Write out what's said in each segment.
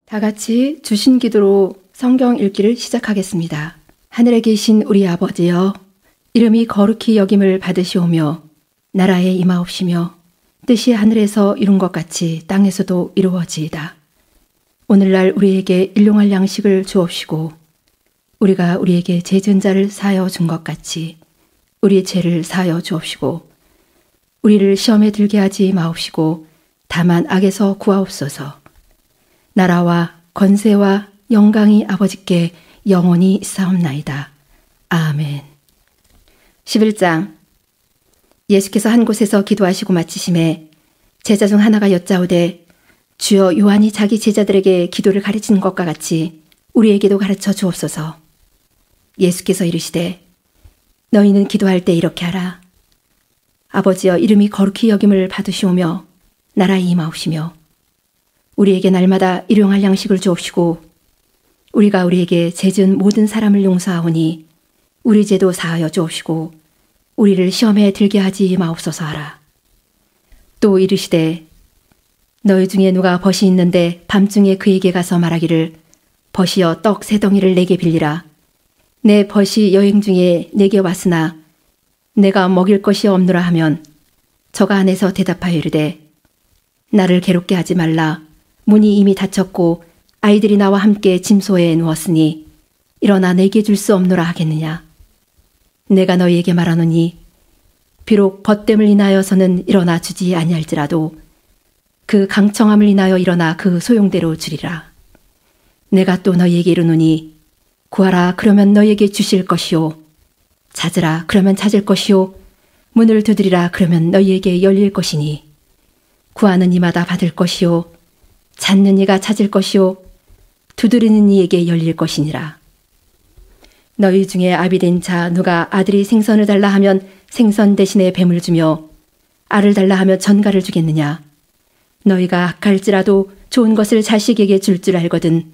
다 같이 주신 기도로 성경 읽기를 시작하겠습니다. 하늘에 계신 우리 아버지여, 이름이 거룩히 여김을 받으시오며 나라에 임하옵시며 뜻이 하늘에서 이룬 것 같이 땅에서도 이루어지이다. 오늘날 우리에게 일용할 양식을 주옵시고 우리가 우리에게 죄 지은 자를 사하여 준 것 같이 우리의 죄를 사하여 주옵시고 우리를 시험에 들게 하지 마옵시고 다만 악에서 구하옵소서. 나라와 권세와 영광이 아버지께 영원히 있사옵나이다. 아멘. 11장. 예수께서 한 곳에서 기도하시고 마치심에 제자 중 하나가 여짜오되 주여, 요한이 자기 제자들에게 기도를 가르치는 것과 같이 우리에게도 가르쳐 주옵소서. 예수께서 이르시되 너희는 기도할 때 이렇게 하라. 아버지여, 이름이 거룩히 여김을 받으시오며 나라에 임하옵시며 우리에게 날마다 일용할 양식을 주옵시고 우리가 우리에게 죄 지은 모든 사람을 용서하오니 우리 죄도 사하여 주옵시고 우리를 시험에 들게 하지 마옵소서 하라. 또 이르시되 너희 중에 누가 벗이 있는데 밤중에 그에게 가서 말하기를 벗이여, 떡 3덩이를 내게 빌리라. 내 벗이 여행 중에 내게 왔으나 내가 먹일 것이 없노라 하면 저가 안에서 대답하여 이르되 나를 괴롭게 하지 말라. 문이 이미 닫혔고 아이들이 나와 함께 짐소에 누웠으니 일어나 내게 줄 수 없노라 하겠느냐. 내가 너희에게 말하노니 비록 벗됨을 인하여서는 일어나 주지 아니할지라도 그 강청함을 인하여 일어나 그 소용대로 주리라. 내가 또 너희에게 이르노니 구하라, 그러면 너희에게 주실 것이요. 찾으라, 그러면 찾을 것이요. 문을 두드리라, 그러면 너희에게 열릴 것이니 구하는 이마다 받을 것이요. 찾는 이가 찾을 것이요. 두드리는 이에게 열릴 것이니라. 너희 중에 아비된 자 누가 아들이 생선을 달라 하면 생선 대신에 뱀을 주며 알을 달라 하면 전갈을 주겠느냐. 너희가 악할지라도 좋은 것을 자식에게 줄 줄 알거든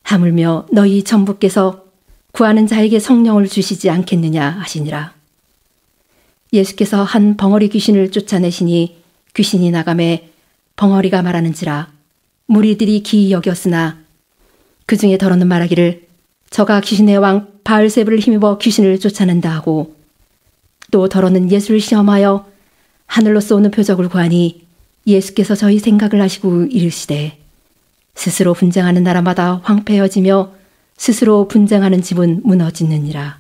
하물며 너희 전부께서 구하는 자에게 성령을 주시지 않겠느냐 하시니라. 예수께서 한 벙어리 귀신을 쫓아내시니 귀신이 나가매 벙어리가 말하는지라. 무리들이 기이 여겼으나 그 중에 더러는 말하기를 저가 귀신의 왕 바알세불을 힘입어 귀신을 쫓아낸다 하고, 또 더러는 예수를 시험하여 하늘로서 오는 표적을 구하니 예수께서 저희 생각을 하시고 이르시되 스스로 분쟁하는 나라마다 황폐해지며 스스로 분쟁하는 집은 무너지느니라.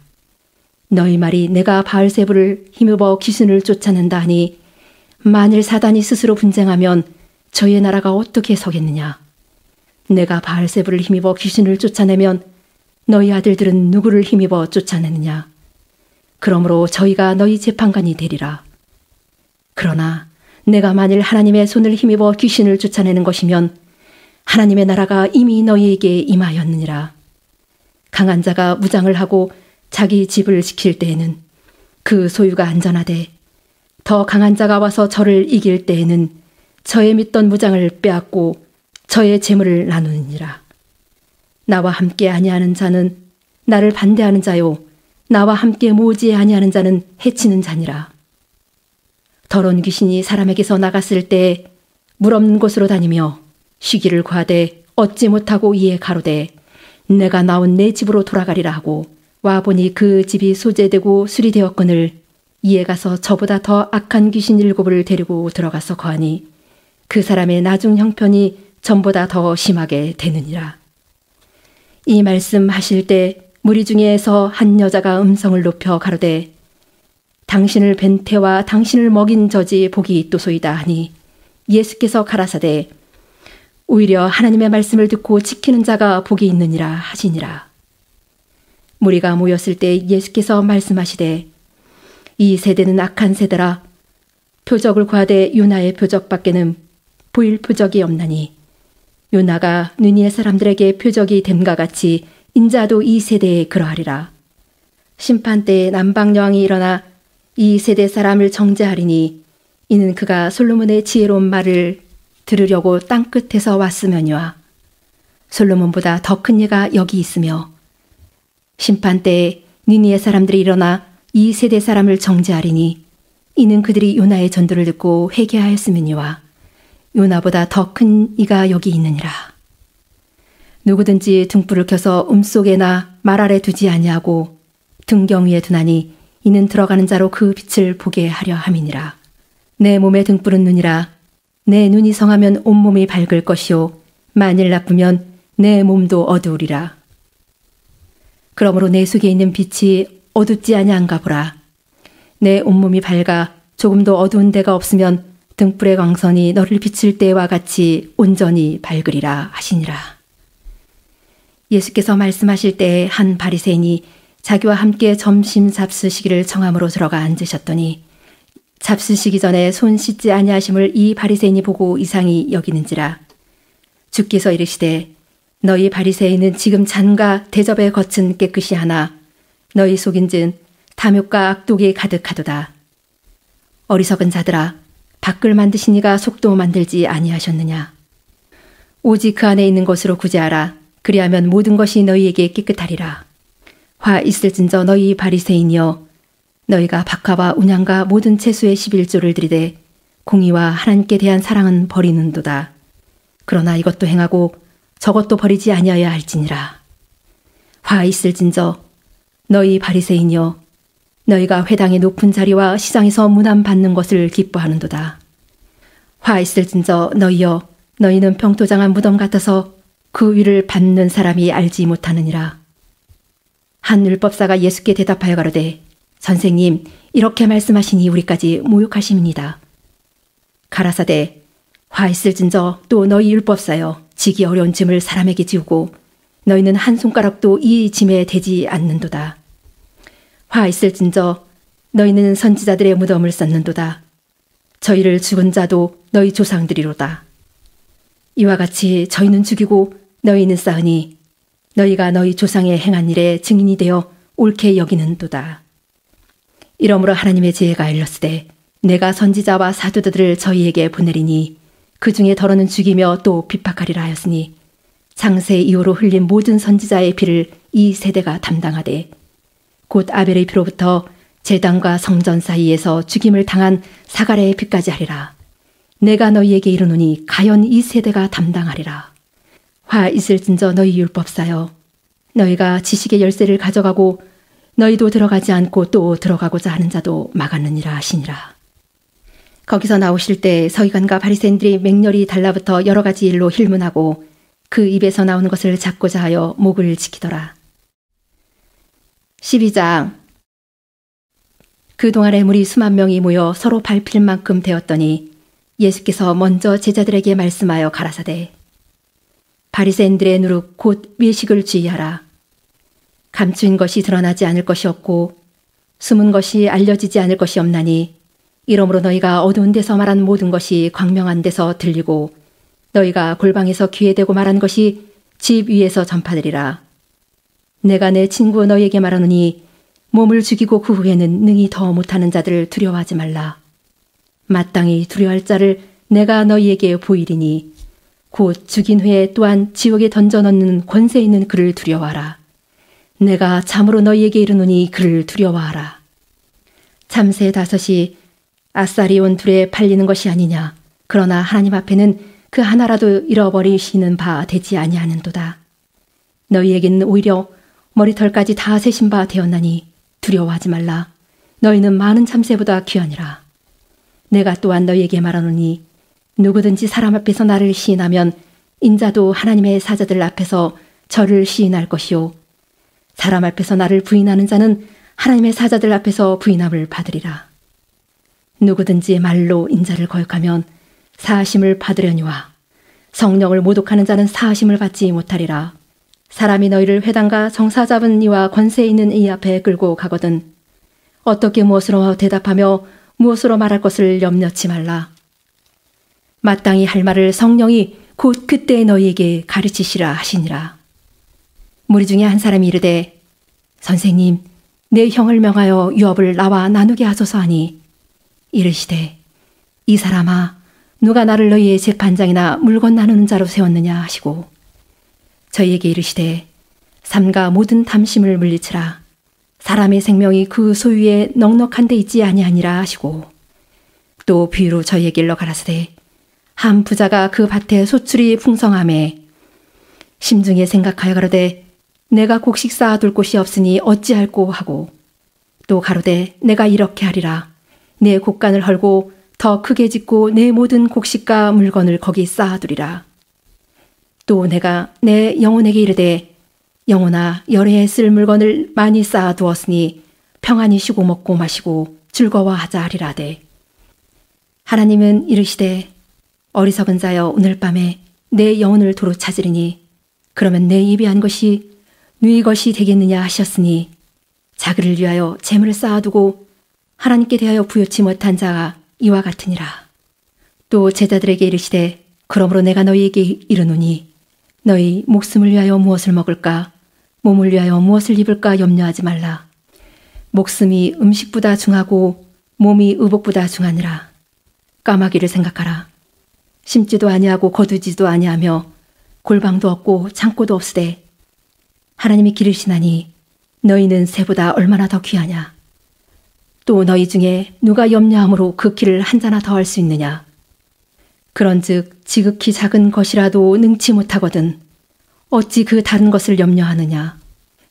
너희 말이 내가 바알세불을 힘입어 귀신을 쫓아낸다 하니 만일 사단이 스스로 분쟁하면 저희의 나라가 어떻게 서겠느냐. 내가 바알세불을 힘입어 귀신을 쫓아내면 너희 아들들은 누구를 힘입어 쫓아내느냐. 그러므로 저희가 너희 재판관이 되리라. 그러나 내가 만일 하나님의 손을 힘입어 귀신을 쫓아내는 것이면 하나님의 나라가 이미 너희에게 임하였느니라. 강한 자가 무장을 하고 자기 집을 지킬 때에는 그 소유가 안전하되 더 강한 자가 와서 저를 이길 때에는 저의 믿던 무장을 빼앗고 저의 재물을 나누느니라. 나와 함께 아니하는 자는 나를 반대하는 자요, 나와 함께 모지에 아니하는 자는 해치는 자니라. 더러운 귀신이 사람에게서 나갔을 때 물 없는 곳으로 다니며 쉬기를 구하되 얻지 못하고 이에 가로되 내가 나온 내 집으로 돌아가리라 하고 와보니 그 집이 소재되고 수리되었거늘 이에 가서 저보다 더 악한 귀신 7을 데리고 들어가서 거하니 그 사람의 나중 형편이 전보다 더 심하게 되느니라. 이 말씀 하실 때 무리 중에서 한 여자가 음성을 높여 가로되 당신을 뵌 태와 당신을 먹인 저지 복이 있도소이다 하니 예수께서 가라사대 오히려 하나님의 말씀을 듣고 지키는 자가 복이 있느니라 하시니라. 무리가 모였을 때 예수께서 말씀하시되 이 세대는 악한 세대라. 표적을 구하되 요나의 표적밖에는 보일 표적이 없나니 요나가 느니의 사람들에게 표적이 됨과 같이 인자도 이 세대에 그러하리라. 심판 때에 남방 여왕이 일어나 이 세대 사람을 정죄하리니 이는 그가 솔로몬의 지혜로운 말을 들으려고 땅끝에서 왔으며니와 솔로몬보다 더 큰 이가 여기 있으며 심판 때에 니니의 사람들이 일어나 이 세대 사람을 정죄하리니 이는 그들이 요나의 전도를 듣고 회개하였음이니와 요나보다 더 큰 이가 여기 있느니라. 누구든지 등불을 켜서 속에나 말 아래 두지 아니하고 등경 위에 두나니 이는 들어가는 자로 그 빛을 보게 하려 함이니라. 내 몸의 등불은 눈이라. 내 눈이 성하면 온몸이 밝을 것이요 만일 나쁘면 내 몸도 어두우리라. 그러므로 내 속에 있는 빛이 어둡지 아니한가 보라. 내 온몸이 밝아 조금도 어두운 데가 없으면 등불의 광선이 너를 비칠 때와 같이 온전히 밝으리라 하시니라. 예수께서 말씀하실 때에 한 바리새인이 자기와 함께 점심 잡수시기를 청함으로 들어가 앉으셨더니 잡수시기 전에 손 씻지 아니하심을 이 바리새인이 보고 이상히 여기는지라. 주께서 이르시되 너희 바리새인은 지금 잔과 대접의 겉은 깨끗이 하나 너희 속인즉 탐욕과 악독이 가득하도다. 어리석은 자들아, 밖을 만드시니가 속도 만들지 아니하셨느냐. 오직 그 안에 있는 것으로 구제하라. 그리하면 모든 것이 너희에게 깨끗하리라. 화 있을진저 너희 바리새인이여, 너희가 박하와 운양과 모든 채수의 11조를 드리되 공의와 하나님께 대한 사랑은 버리는도다. 그러나 이것도 행하고 저것도 버리지 아니하여야 할지니라. 화 있을진저 너희 바리새인이여, 너희가 회당의 높은 자리와 시장에서 문안 받는 것을 기뻐하는도다. 화 있을진저 너희여, 너희는 병토장한 무덤 같아서 그 위를 밟는 사람이 알지 못하느니라. 한 율법사가 예수께 대답하여 가로되 선생님, 이렇게 말씀하시니 우리까지 모욕하심이니이다. 가라사대 화 있을진저 또 너희 율법사여, 지기 어려운 짐을 사람에게 지우고 너희는 한 손가락도 이 짐에 대지 않는도다. 화 있을진저 너희는 선지자들의 무덤을 쌓는도다. 저희를 죽은 자도 너희 조상들이로다. 이와 같이 저희는 죽이고 너희는 쌓으니 너희가 너희 조상의 행한 일에 증인이 되어 옳게 여기는도다. 이러므로 하나님의 지혜가 일렀으되 내가 선지자와 사도들을 저희에게 보내리니 그 중에 더러는 죽이며 또 핍박하리라 하였으니 장세 이후로 흘린 모든 선지자의 피를 이 세대가 담당하되 곧 아벨의 피로부터 제단과 성전 사이에서 죽임을 당한 사갈의 피까지 하리라. 내가 너희에게 이르노니 가연 이 세대가 담당하리라. 화 있을진저 너희 율법사여, 너희가 지식의 열쇠를 가져가고 너희도 들어가지 않고 또 들어가고자 하는 자도 막았느니라 하시니라. 거기서 나오실 때 서기관과 바리새인들이 맹렬히 달라붙어 여러 가지 일로 힐문하고 그 입에서 나오는 것을 잡고자 하여 목을 지키더라. 12장. 그 동안에 무리 수만 명이 모여 서로 밟힐 만큼 되었더니 예수께서 먼저 제자들에게 말씀하여 가라사대 바리새인들의 누룩 곧 외식을 주의하라. 감추인 것이 드러나지 않을 것이 없고 숨은 것이 알려지지 않을 것이 없나니 이러므로 너희가 어두운 데서 말한 모든 것이 광명한 데서 들리고 너희가 골방에서 귀에 대고 말한 것이 집 위에서 전파되리라. 내가 내 친구 너희에게 말하노니 몸을 죽이고 그 후에는 능히 더 못하는 자들을 두려워하지 말라. 마땅히 두려워할 자를 내가 너희에게 보이리니 곧 죽인 후에 또한 지옥에 던져 넣는 권세 있는 그를 두려워하라. 내가 참으로 너희에게 이르노니 그를 두려워하라. 참새 5이 아싸리 온 둘에 팔리는 것이 아니냐. 그러나 하나님 앞에는 그 하나라도 잃어버리시는 바 되지 아니하는도다. 너희에게는 오히려 머리털까지 다 세신 바 되었나니 두려워하지 말라. 너희는 많은 참새보다 귀하니라. 내가 또한 너희에게 말하노니 누구든지 사람 앞에서 나를 시인하면 인자도 하나님의 사자들 앞에서 저를 시인할 것이요 사람 앞에서 나를 부인하는 자는 하나님의 사자들 앞에서 부인함을 받으리라. 누구든지 말로 인자를 거역하면 사하심을 받으려니와 성령을 모독하는 자는 사하심을 받지 못하리라. 사람이 너희를 회당과 정사 잡은 이와 권세 있는 이 앞에 끌고 가거든 어떻게 무엇으로 대답하며 무엇으로 말할 것을 염려치 말라. 마땅히 할 말을 성령이 곧 그때 너희에게 가르치시라 하시니라. 무리 중에 한 사람이 이르되 선생님, 내 형을 명하여 유업을 나와 나누게 하소서 하니 이르시되 이 사람아, 누가 나를 너희의 재판장이나 물건 나누는 자로 세웠느냐 하시고 저희에게 이르시되 삼가 모든 탐심을 물리치라. 사람의 생명이 그 소유에 넉넉한 데 있지 아니하니라 하시고 또 비유로 저희에게 일러 가라사대 한 부자가 그 밭에 소출이 풍성하매 심중에 생각하여 가로되 내가 곡식 쌓아둘 곳이 없으니 어찌할꼬 하고 또 가로되 내가 이렇게 하리라. 내 곡간을 헐고 더 크게 짓고 내 모든 곡식과 물건을 거기 쌓아두리라. 또 내가 내 영혼에게 이르되 영혼아 열해에 쓸 물건을 많이 쌓아두었으니 평안히 쉬고 먹고 마시고 즐거워하자 하리라되 하나님은 이르시되 어리석은 자여 오늘 밤에 내 영혼을 도로 찾으리니 그러면 내 예비한 것이 누이 것이 되겠느냐 하셨으니 자기를 위하여 재물을 쌓아두고 하나님께 대하여 부요치 못한 자가 이와 같으니라. 또 제자들에게 이르시되 그러므로 내가 너희에게 이르노니 너희 목숨을 위하여 무엇을 먹을까 몸을 위하여 무엇을 입을까 염려하지 말라. 목숨이 음식보다 중하고 몸이 의복보다 중하니라. 까마귀를 생각하라. 심지도 아니하고 거두지도 아니하며 골방도 없고 창고도 없으되 하나님이 기르시나니 너희는 새보다 얼마나 더 귀하냐. 또 너희 중에 누가 염려함으로 그 키를 한 자나 더 할 수 있느냐. 그런즉 지극히 작은 것이라도 능치 못하거든 어찌 그 다른 것을 염려하느냐.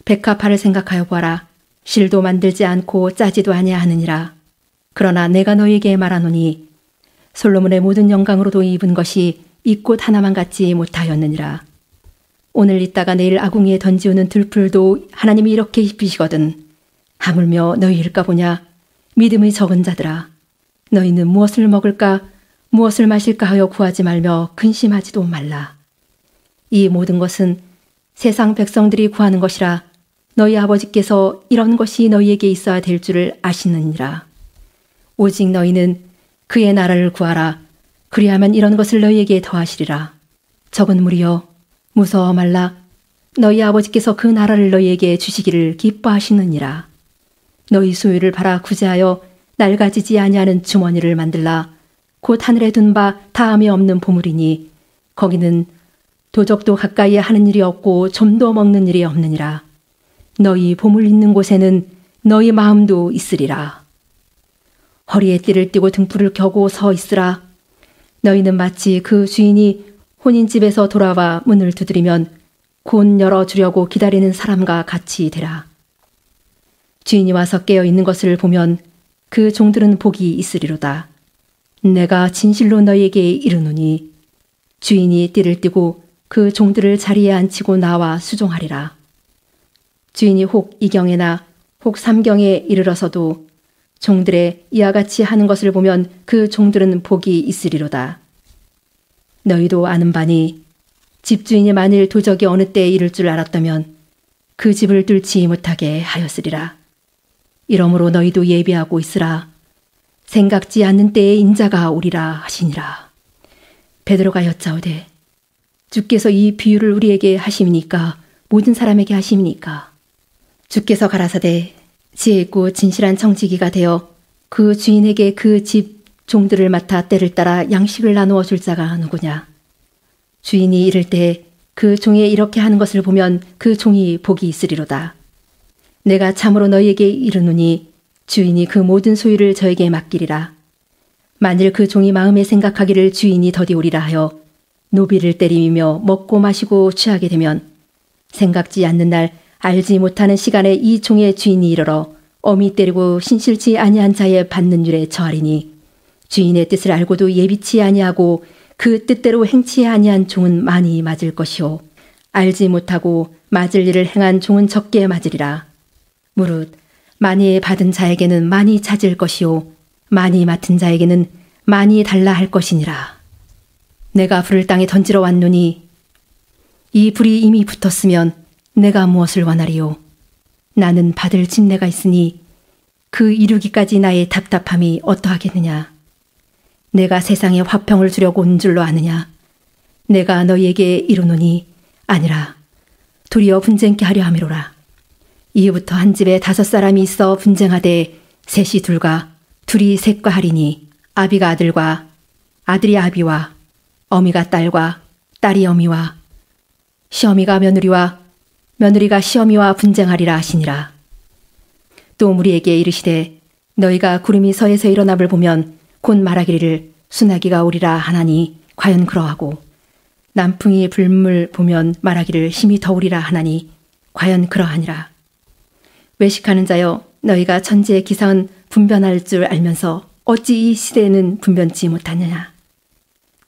백합화를 생각하여 보아라. 실도 만들지 않고 짜지도 아니하느니라. 그러나 내가 너희에게 말하노니 솔로몬의 모든 영광으로도 입은 것이 이 꽃 하나만 갖지 못하였느니라. 오늘 있다가 내일 아궁이에 던지우는 들풀도 하나님이 이렇게 입히시거든 하물며 너희일까 보냐. 믿음의 적은 자들아 너희는 무엇을 먹을까 무엇을 마실까 하여 구하지 말며 근심하지도 말라. 이 모든 것은 세상 백성들이 구하는 것이라 너희 아버지께서 이런 것이 너희에게 있어야 될 줄을 아시느니라. 오직 너희는 그의 나라를 구하라. 그리하면 이런 것을 너희에게 더하시리라. 적은 무리여 무서워 말라. 너희 아버지께서 그 나라를 너희에게 주시기를 기뻐하시느니라. 너희 소유를 팔아 구제하여 낡아지지 아니하는 주머니를 만들라. 곧 하늘에 둔 바 다함이 없는 보물이니 거기는 도적도 가까이에 하는 일이 없고 좀도 먹는 일이 없느니라. 너희 보물 있는 곳에는 너희 마음도 있으리라. 허리에 띠를 띠고 등불을 켜고 서 있으라. 너희는 마치 그 주인이 혼인집에서 돌아와 문을 두드리면 곧 열어주려고 기다리는 사람과 같이 되라. 주인이 와서 깨어 있는 것을 보면 그 종들은 복이 있으리로다. 내가 진실로 너희에게 이르노니 주인이 띠를 띠고 그 종들을 자리에 앉히고 나와 수종하리라. 주인이 혹 이경에나 혹 삼경에 이르러서도 종들의 이와 같이 하는 것을 보면 그 종들은 복이 있으리로다. 너희도 아는 바니 집주인이 만일 도적이 어느 때에 이를 줄 알았다면 그 집을 뚫지 못하게 하였으리라. 이러므로 너희도 예비하고 있으라. 생각지 않는 때에 인자가 오리라 하시니라. 베드로가 여짜오되 주께서 이 비유를 우리에게 하심이니까 모든 사람에게 하심이니까. 주께서 가라사대 지혜 있고 진실한 청지기가 되어 그 주인에게 그 집 종들을 맡아 때를 따라 양식을 나누어 줄 자가 누구냐. 주인이 이를 때 그 종이 이렇게 하는 것을 보면 그 종이 복이 있으리로다. 내가 참으로 너희에게 이르노니 주인이 그 모든 소유를 저에게 맡기리라. 만일 그 종이 마음에 생각하기를 주인이 더디 오리라 하여 노비를 때리며 먹고 마시고 취하게 되면 생각지 않는 날 알지 못하는 시간에 이 종의 주인이 이르러 어미 때리고 신실치 아니한 자의 받는 일에 처하리니 주인의 뜻을 알고도 예비치 아니하고 그 뜻대로 행치 아니한 종은 많이 맞을 것이요 알지 못하고 맞을 일을 행한 종은 적게 맞으리라. 무릇 많이 받은 자에게는 많이 찾을 것이요 많이 맡은 자에게는 많이 달라 할 것이니라. 내가 불을 땅에 던지러 왔노니 이 불이 이미 붙었으면 내가 무엇을 원하리요. 나는 받을 진내가 있으니 그 이루기까지 나의 답답함이 어떠하겠느냐. 내가 세상에 화평을 주려고 온 줄로 아느냐. 내가 너희에게 이르노니 아니라 도리어 분쟁케 하려 함이로라. 이후부터 한 집에 5사람이 있어 분쟁하되 셋이 둘과 둘이 셋과 하리니 아비가 아들과 아들이 아비와 어미가 딸과 딸이 어미와 시어미가 며느리와 며느리가 시어미와 분쟁하리라 하시니라. 또 무리에게 이르시되 너희가 구름이 서에서 일어남을 보면 곧 말하기를 수나기가 오리라 하나니 과연 그러하고 남풍이 불물 보면 말하기를 심히 더우리라 하나니 과연 그러하니라. 외식하는 자여, 너희가 천지의 기상은 분변할 줄 알면서 어찌 이 시대에는 분변치 못하느냐.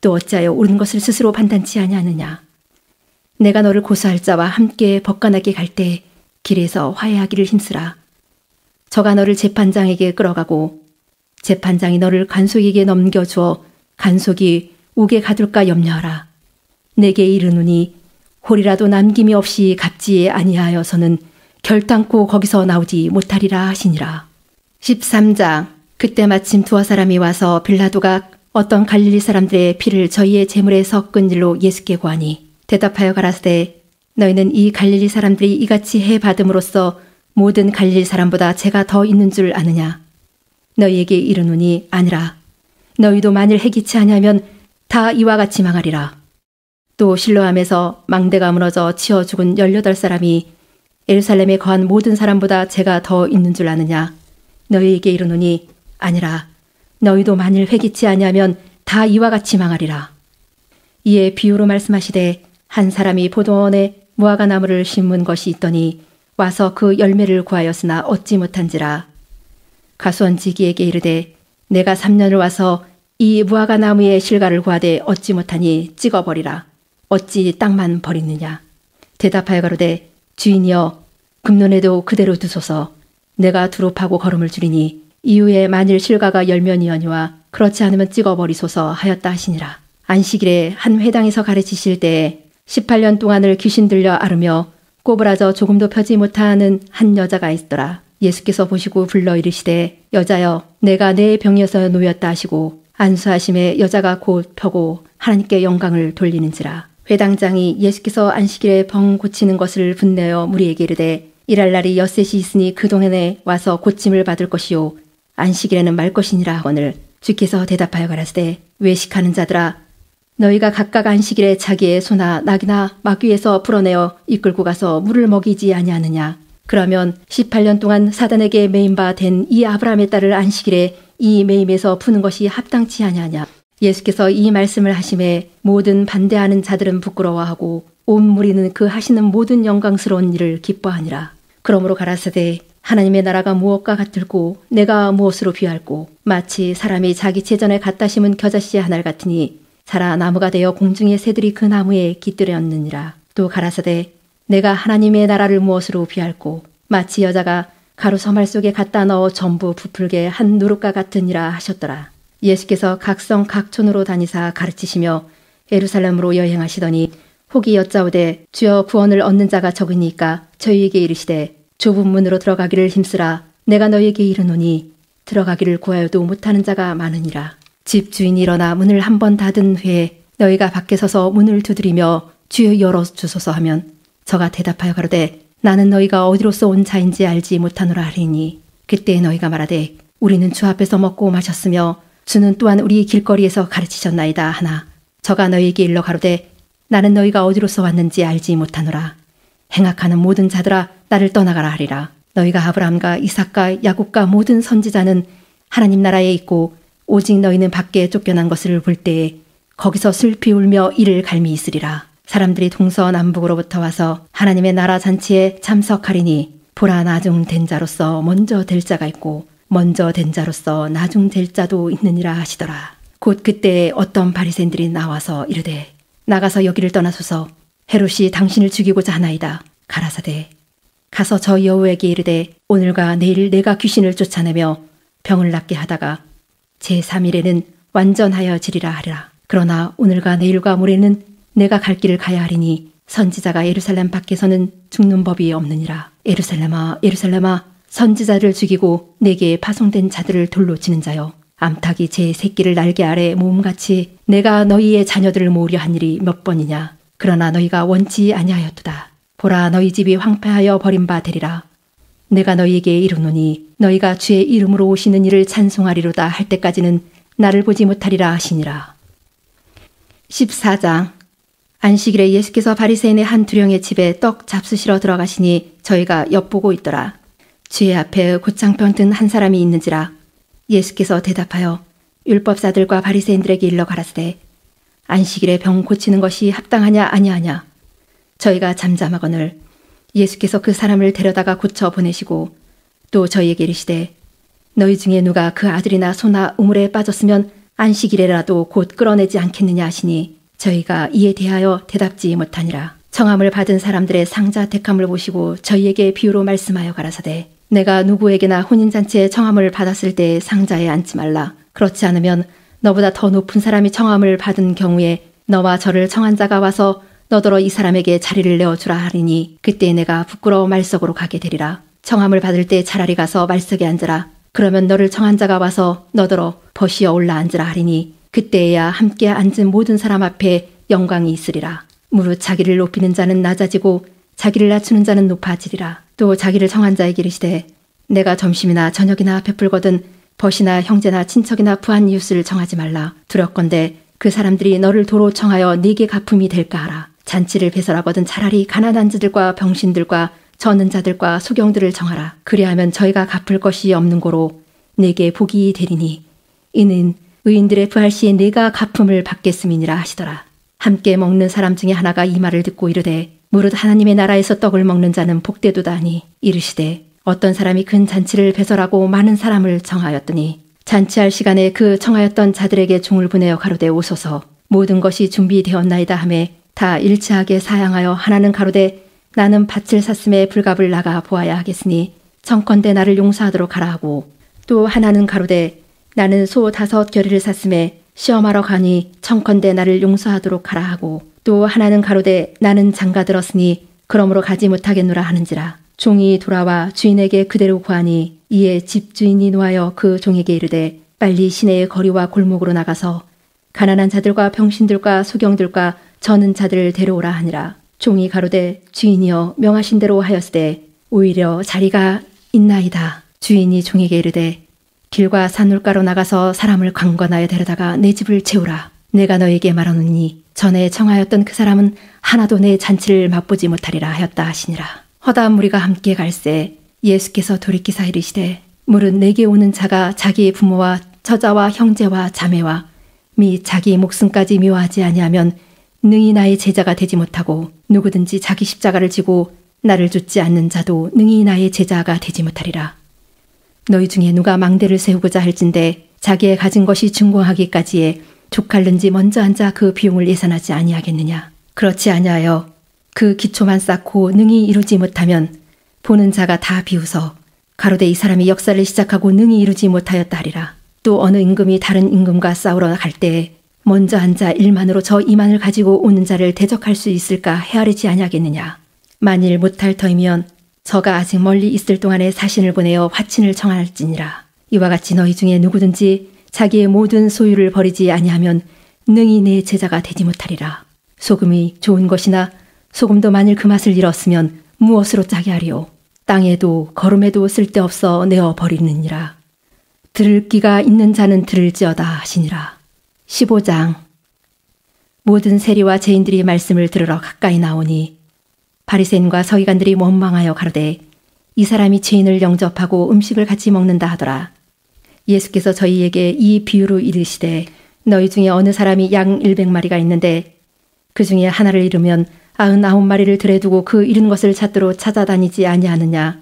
또 어찌하여 옳은 것을 스스로 판단치 아니하느냐. 내가 너를 고소할 자와 함께 법관에게 갈 때 길에서 화해하기를 힘쓰라. 저가 너를 재판장에게 끌어가고 재판장이 너를 간속에게 넘겨주어 간속이 옥에 가둘까 염려하라. 내게 이르노니 홀이라도 남김이 없이 갚지 아니하여서는 결단코 거기서 나오지 못하리라 하시니라. 13장. 그때 마침 두어 사람이 와서 빌라도가 어떤 갈릴리 사람들의 피를 저희의 제물에 섞은 일로 예수께 구하니 대답하여 가라사대 너희는 이 갈릴리 사람들이 이같이 해 받음으로써 모든 갈릴리 사람보다 죄가 더 있는 줄 아느냐. 너희에게 이르노니 아니라. 너희도 만일 해기치 아니하면 다 이와 같이 망하리라. 또 실로암에서 망대가 무너져 치어 죽은 18사람이 예루살렘에 거한 모든 사람보다 죄가 더 있는 줄 아느냐. 너희에게 이르노니 아니라. 너희도 만일 회개치 아니하면 다 이와 같이 망하리라. 이에 비유로 말씀하시되 한 사람이 포도원에 무화과 나무를 심은 것이 있더니 와서 그 열매를 구하였으나 얻지 못한지라. 가수원지기에게 이르되 내가 3년을 와서 이 무화과 나무의 실과를 구하되 얻지 못하니 찍어버리라. 어찌 땅만 버리느냐. 대답하여 가로되 주인이여 금년에도 그대로 두소서. 내가 두루 파고 거름을 줄이니 이후에 만일 실과가 열면이거니와 그렇지 않으면 찍어버리소서 하였다 하시니라. 안식일에 한 회당에서 가르치실 때에 18년 동안을 귀신 들려 앓으며 꼬부라져 조금도 펴지 못하는 한 여자가 있더라. 예수께서 보시고 불러 이르시되 여자여 내가 내 병이어서 놓였다 하시고 안수하심에 여자가 곧 펴고 하나님께 영광을 돌리는지라. 회당장이 예수께서 안식일에 병 고치는 것을 분내어 무리에게 이르되 일할 날이 엿새시 있으니 그 동안에 와서 고침을 받을 것이요 안식일에는 말 것이니라 하거늘 주께서 대답하여 가라사대 외식하는 자들아 너희가 각각 안식일에 자기의 소나 낙이나 마귀에서 풀어내어 이끌고 가서 물을 먹이지 아니하느냐. 그러면 18년 동안 사단에게 매임 바 된 이 아브라함의 딸을 안식일에 이 매임에서 푸는 것이 합당치 아니하냐. 예수께서 이 말씀을 하심에 모든 반대하는 자들은 부끄러워하고 온 무리는 그 하시는 모든 영광스러운 일을 기뻐하니라. 그러므로 가라사대 하나님의 나라가 무엇과 같을꼬 내가 무엇으로 비할꼬 마치 사람이 자기 재전에 갖다 심은 겨자씨 하나를 같으니 자라 나무가 되어 공중의 새들이 그 나무에 깃들였느니라. 또 가라사대 내가 하나님의 나라를 무엇으로 비할꼬 마치 여자가 가루 서말 속에 갖다 넣어 전부 부풀게 한 누룩과 같으니라 하셨더라. 예수께서 각성 각촌으로 다니사 가르치시며 예루살렘으로 여행하시더니 혹이 여짜오되 주여 구원을 얻는 자가 적으니까 저희에게 이르시되 좁은 문으로 들어가기를 힘쓰라. 내가 너희에게 이르노니 들어가기를 구하여도 못하는 자가 많으니라. 집 주인이 일어나 문을 한 번 닫은 후에 너희가 밖에 서서 문을 두드리며 주여 열어주소서 하면 저가 대답하여 가로되 나는 너희가 어디로서 온 자인지 알지 못하노라 하리니 그때 너희가 말하되 우리는 주 앞에서 먹고 마셨으며 주는 또한 우리 길거리에서 가르치셨나이다 하나 저가 너희에게 일러 가로되 나는 너희가 어디로서 왔는지 알지 못하노라. 행악하는 모든 자들아 나를 떠나가라 하리라. 너희가 아브라함과 이삭과 야곱과 모든 선지자는 하나님 나라에 있고 오직 너희는 밖에 쫓겨난 것을 볼 때에 거기서 슬피 울며 이를 갈미 있으리라. 사람들이 동서남북으로부터 와서 하나님의 나라 잔치에 참석하리니 보라 나중 된 자로서 먼저 될 자가 있고 먼저 된 자로서 나중 될 자도 있느니라 하시더라. 곧 그때에 어떤 바리새인들이 나와서 이르되 나가서 여기를 떠나소서 헤롯이 당신을 죽이고자 하나이다. 가라사대 가서 저 여우에게 이르되 오늘과 내일 내가 귀신을 쫓아내며 병을 낫게 하다가 제3일에는 완전하여 지리라 하리라. 그러나 오늘과 내일과 모레는 내가 갈 길을 가야 하리니 선지자가 예루살렘 밖에서는 죽는 법이 없느니라. 예루살렘아 예루살렘아 선지자를 죽이고 내게 파송된 자들을 돌로 치는 자여 암탉이 제 새끼를 날개 아래 모음같이 내가 너희의 자녀들을 모으려 한 일이 몇 번이냐. 그러나 너희가 원치 아니하였도다. 보라 너희 집이 황폐하여 버림바 되리라. 내가 너희에게 이르노니 너희가 주의 이름으로 오시는 이를 찬송하리로다 할 때까지는 나를 보지 못하리라 하시니라. 14장. 안식일에 예수께서 바리새인의 한 두령의 집에 떡 잡수시러 들어가시니 저희가 엿보고 있더라. 주의 앞에 곧장병 든 한 사람이 있는지라. 예수께서 대답하여 율법사들과 바리새인들에게 일러 가라사대 안식일에 병 고치는 것이 합당하냐 아니하냐. 저희가 잠잠하거늘 예수께서 그 사람을 데려다가 고쳐 보내시고 또 저희에게 이르시되 너희 중에 누가 그 아들이나 소나 우물에 빠졌으면 안식일에라도 곧 끌어내지 않겠느냐 하시니 저희가 이에 대하여 대답지 못하니라. 청함을 받은 사람들의 상자 택함을 보시고 저희에게 비유로 말씀하여 가라사대 내가 누구에게나 혼인잔치에 청함을 받았을 때 상자에 앉지 말라. 그렇지 않으면 너보다 더 높은 사람이 청함을 받은 경우에 너와 저를 청한 자가 와서 너더러 이 사람에게 자리를 내어주라 하리니 그때 내가 부끄러워 말석으로 가게 되리라. 청함을 받을 때 차라리 가서 말석에 앉으라. 그러면 너를 청한 자가 와서 너더러 버시어 올라 앉으라 하리니 그때에야 함께 앉은 모든 사람 앞에 영광이 있으리라. 무릇 자기를 높이는 자는 낮아지고 자기를 낮추는 자는 높아지리라. 또 자기를 청한 자에게 이르시되 내가 점심이나 저녁이나 베풀거든 벗이나 형제나 친척이나 부한 이웃을 청하지 말라. 두렵건대 그 사람들이 너를 도로 청하여 네게 갚음이 될까 하라. 잔치를 배설하거든 차라리 가난한 자들과 병신들과 저는 자들과 소경들을 청하라. 그리하면 저희가 갚을 것이 없는 고로 네게 복이 되리니 이는 의인들의 부활 시에 네가 갚음을 받겠음이니라 하시더라. 함께 먹는 사람 중에 하나가 이 말을 듣고 이르되 무릇 하나님의 나라에서 떡을 먹는 자는 복되도다 하니 이르시되 어떤 사람이 큰 잔치를 배설하고 많은 사람을 청하였더니 잔치할 시간에 그 청하였던 자들에게 종을 보내어 가로되 오소서 모든 것이 준비되었나이다 하매 다 일치하게 사양하여 하나는 가로되 나는 밭을 샀음에 불갑을 나가 보아야 하겠으니 청컨대 나를 용서하도록 하라 하고 또 하나는 가로되 나는 소 5겨리를 샀음에 시험하러 가니 청컨대 나를 용서하도록 하라 하고 또 하나는 가로되 나는 장가 들었으니 그러므로 가지 못하겠노라 하는지라. 종이 돌아와 주인에게 그대로 구하니 이에 집주인이 노하여 그 종에게 이르되 빨리 시내의 거리와 골목으로 나가서 가난한 자들과 병신들과 소경들과 저는 자들을 데려오라 하니라. 종이 가로되 주인이여 명하신 대로 하였으되 오히려 자리가 있나이다. 주인이 종에게 이르되 길과 산울가로 나가서 사람을 강권하여 데려다가 내 집을 채우라. 내가 너에게 말하노니 전에 청하였던 그 사람은 하나도 내 잔치를 맛보지 못하리라 하였다 하시니라. 허다한 무리가 함께 갈새 예수께서 돌이키사 이르시되 무릇 내게 오는 자가 자기의 부모와 처자와 형제와 자매와 및 자기 목숨까지 미워하지 아니하면 능히 나의 제자가 되지 못하고 누구든지 자기 십자가를 지고 나를 좇지 않는 자도 능히 나의 제자가 되지 못하리라. 너희 중에 누가 망대를 세우고자 할진대 자기의 가진 것이 준공하기까지에 족할는지 먼저 앉아 그 비용을 예산하지 아니하겠느냐. 그렇지 아니하여 그 기초만 쌓고 능히 이루지 못하면 보는 자가 다 비웃어 가로되 이 사람이 역사를 시작하고 능히 이루지 못하였다 하리라. 또 어느 임금이 다른 임금과 싸우러 갈 때에 먼저 앉아 1만으로 저 2만을 가지고 오는 자를 대적할 수 있을까 헤아리지 아니하겠느냐. 만일 못할 터이면 저가 아직 멀리 있을 동안에 사신을 보내어 화친을 청할지니라. 이와 같이 너희 중에 누구든지 자기의 모든 소유를 버리지 아니하면 능히 내 제자가 되지 못하리라. 소금이 좋은 것이나 소금도 만일 그 맛을 잃었으면 무엇으로 짜게 하리요. 땅에도 거름에도 쓸데없어 내어 버리느니라. 들을 귀가 있는 자는 들을지어다 하시니라. 15장. 모든 세리와 죄인들이 말씀을 들으러 가까이 나오니 바리새인과 서기관들이 원망하여 가로되 이 사람이 죄인을 영접하고 음식을 같이 먹는다 하더라. 예수께서 저희에게 이 비유로 이르시되 너희 중에 어느 사람이 양 100마리가 있는데 그 중에 하나를 잃으면 99마리를 들에 두고 그 잃은 것을 찾도록 찾아다니지 아니하느냐.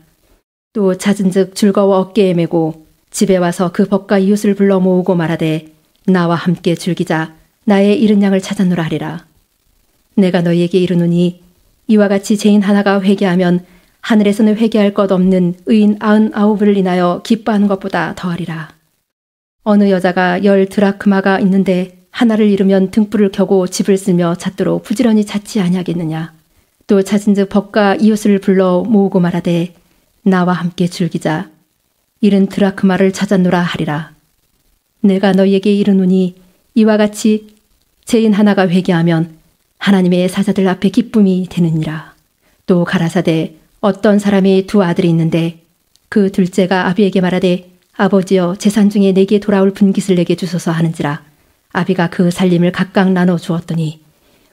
또 찾은즉 즐거워 어깨에 메고 집에 와서 그 벗과 이웃을 불러 모으고 말하되 나와 함께 즐기자 나의 잃은 양을 찾았노라 하리라. 내가 너희에게 이르노니 이와 같이 죄인 하나가 회개하면 하늘에서는 회개할 것 없는 의인 99을 인하여 기뻐하는 것보다 더하리라. 어느 여자가 10드라크마가 있는데 하나를 잃으면 등불을 켜고 집을 쓸며 찾도록 부지런히 찾지 아니하겠느냐. 또 찾은즉 벗과 이웃을 불러 모으고 말하되 나와 함께 즐기자 잃은 드라크마를 찾았노라 하리라. 내가 너희에게 이르노니 이와 같이 죄인 하나가 회개하면 하나님의 사자들 앞에 기쁨이 되느니라. 또 가라사대 어떤 사람이 2 아들이 있는데 그 둘째가 아비에게 말하되 아버지여 재산 중에 내게 돌아올 분깃을 내게 주소서 하는지라. 아비가 그 살림을 각각 나눠 주었더니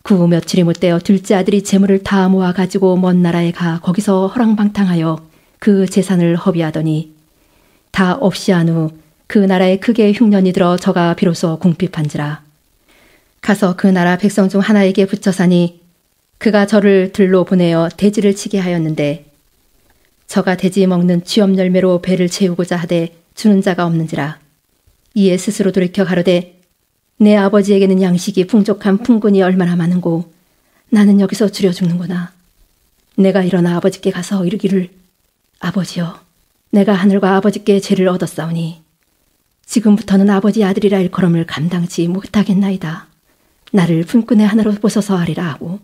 그 며칠이 못되어 둘째 아들이 재물을 다 모아 가지고 먼 나라에 가 거기서 허랑방탕하여 그 재산을 허비하더니 다 없이 한 후 그 나라에 크게 흉년이 들어 저가 비로소 궁핍한지라. 가서 그 나라 백성 중 하나에게 붙여 사니 그가 저를 들로 보내어 돼지를 치게 하였는데 저가 돼지 먹는 쥐엄 열매로 배를 채우고자 하되 주는 자가 없는지라. 이에 스스로 돌이켜 가로되 내 아버지에게는 양식이 풍족한 풍군이 얼마나 많은고 나는 여기서 줄여 죽는구나. 내가 일어나 아버지께 가서 이르기를 아버지여 내가 하늘과 아버지께 죄를 얻었사오니 지금부터는 아버지 아들이라 일컬음을 감당치 못하겠나이다. 나를 품꾼의 하나로 보소서 하리라 하고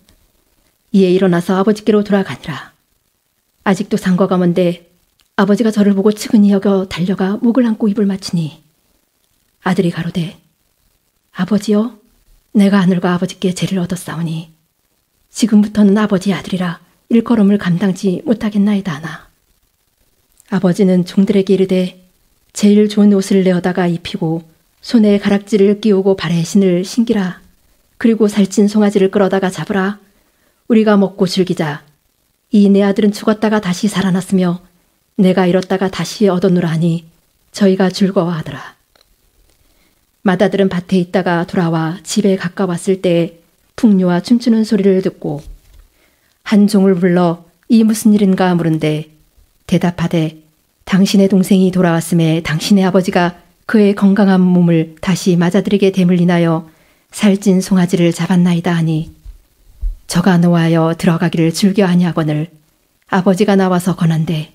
이에 일어나서 아버지께로 돌아가니라. 아직도 상거가 먼데 아버지가 저를 보고 측은히 여겨 달려가 목을 안고 입을 맞추니 아들이 가로되 아버지여 내가 하늘과 아버지께 죄를 얻었사오니 지금부터는 아버지 아들이라 일컬음을 감당치 못하겠나이다 하나. 아버지는 종들에게 이르되 제일 좋은 옷을 내어다가 입히고 손에 가락지를 끼우고 발에 신을 신기라. 그리고 살찐 송아지를 끌어다가 잡으라. 우리가 먹고 즐기자. 이 내 아들은 죽었다가 다시 살아났으며 내가 잃었다가 다시 얻었노라 하니 저희가 즐거워하더라. 맏아들은 밭에 있다가 돌아와 집에 가까웠을 때에 풍류와 춤추는 소리를 듣고 한 종을 불러 이 무슨 일인가 물은데 대답하되 당신의 동생이 돌아왔음에 당신의 아버지가 그의 건강한 몸을 다시 맏아들에게 됨을 인하여 살찐 송아지를 잡았나이다 하니 저가 노하여 들어가기를 즐겨 아니하거늘 아버지가 나와서 권한대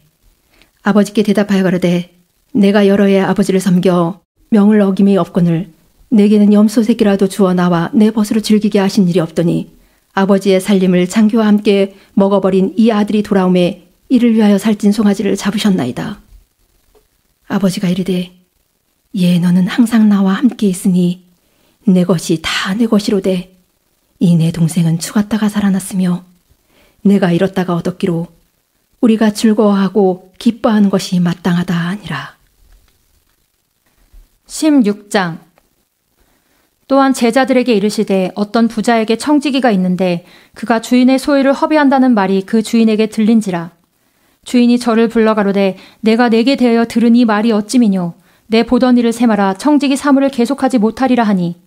아버지께 대답하여 가로되 내가 여러 해 아버지를 섬겨 명을 어김이 없거늘 내게는 염소 새끼라도 주어 나와 내 벗으로 즐기게 하신 일이 없더니 아버지의 살림을 장교와 함께 먹어버린 이 아들이 돌아오매 이를 위하여 살찐 송아지를 잡으셨나이다. 아버지가 이르되 예 너는 항상 나와 함께 있으니 내 것이 다 내 것이로되 이 내 동생은 죽었다가 살아났으며 내가 잃었다가 얻었기로 우리가 즐거워하고 기뻐하는 것이 마땅하다 하니라. 16장. 또한 제자들에게 이르시되 어떤 부자에게 청지기가 있는데 그가 주인의 소유를 허비한다는 말이 그 주인에게 들린지라. 주인이 저를 불러 가로되 내가 내게 대하여 들은 이 말이 어찌미뇨. 내 보던 일을 세마라 청지기 사물을 계속하지 못하리라 하니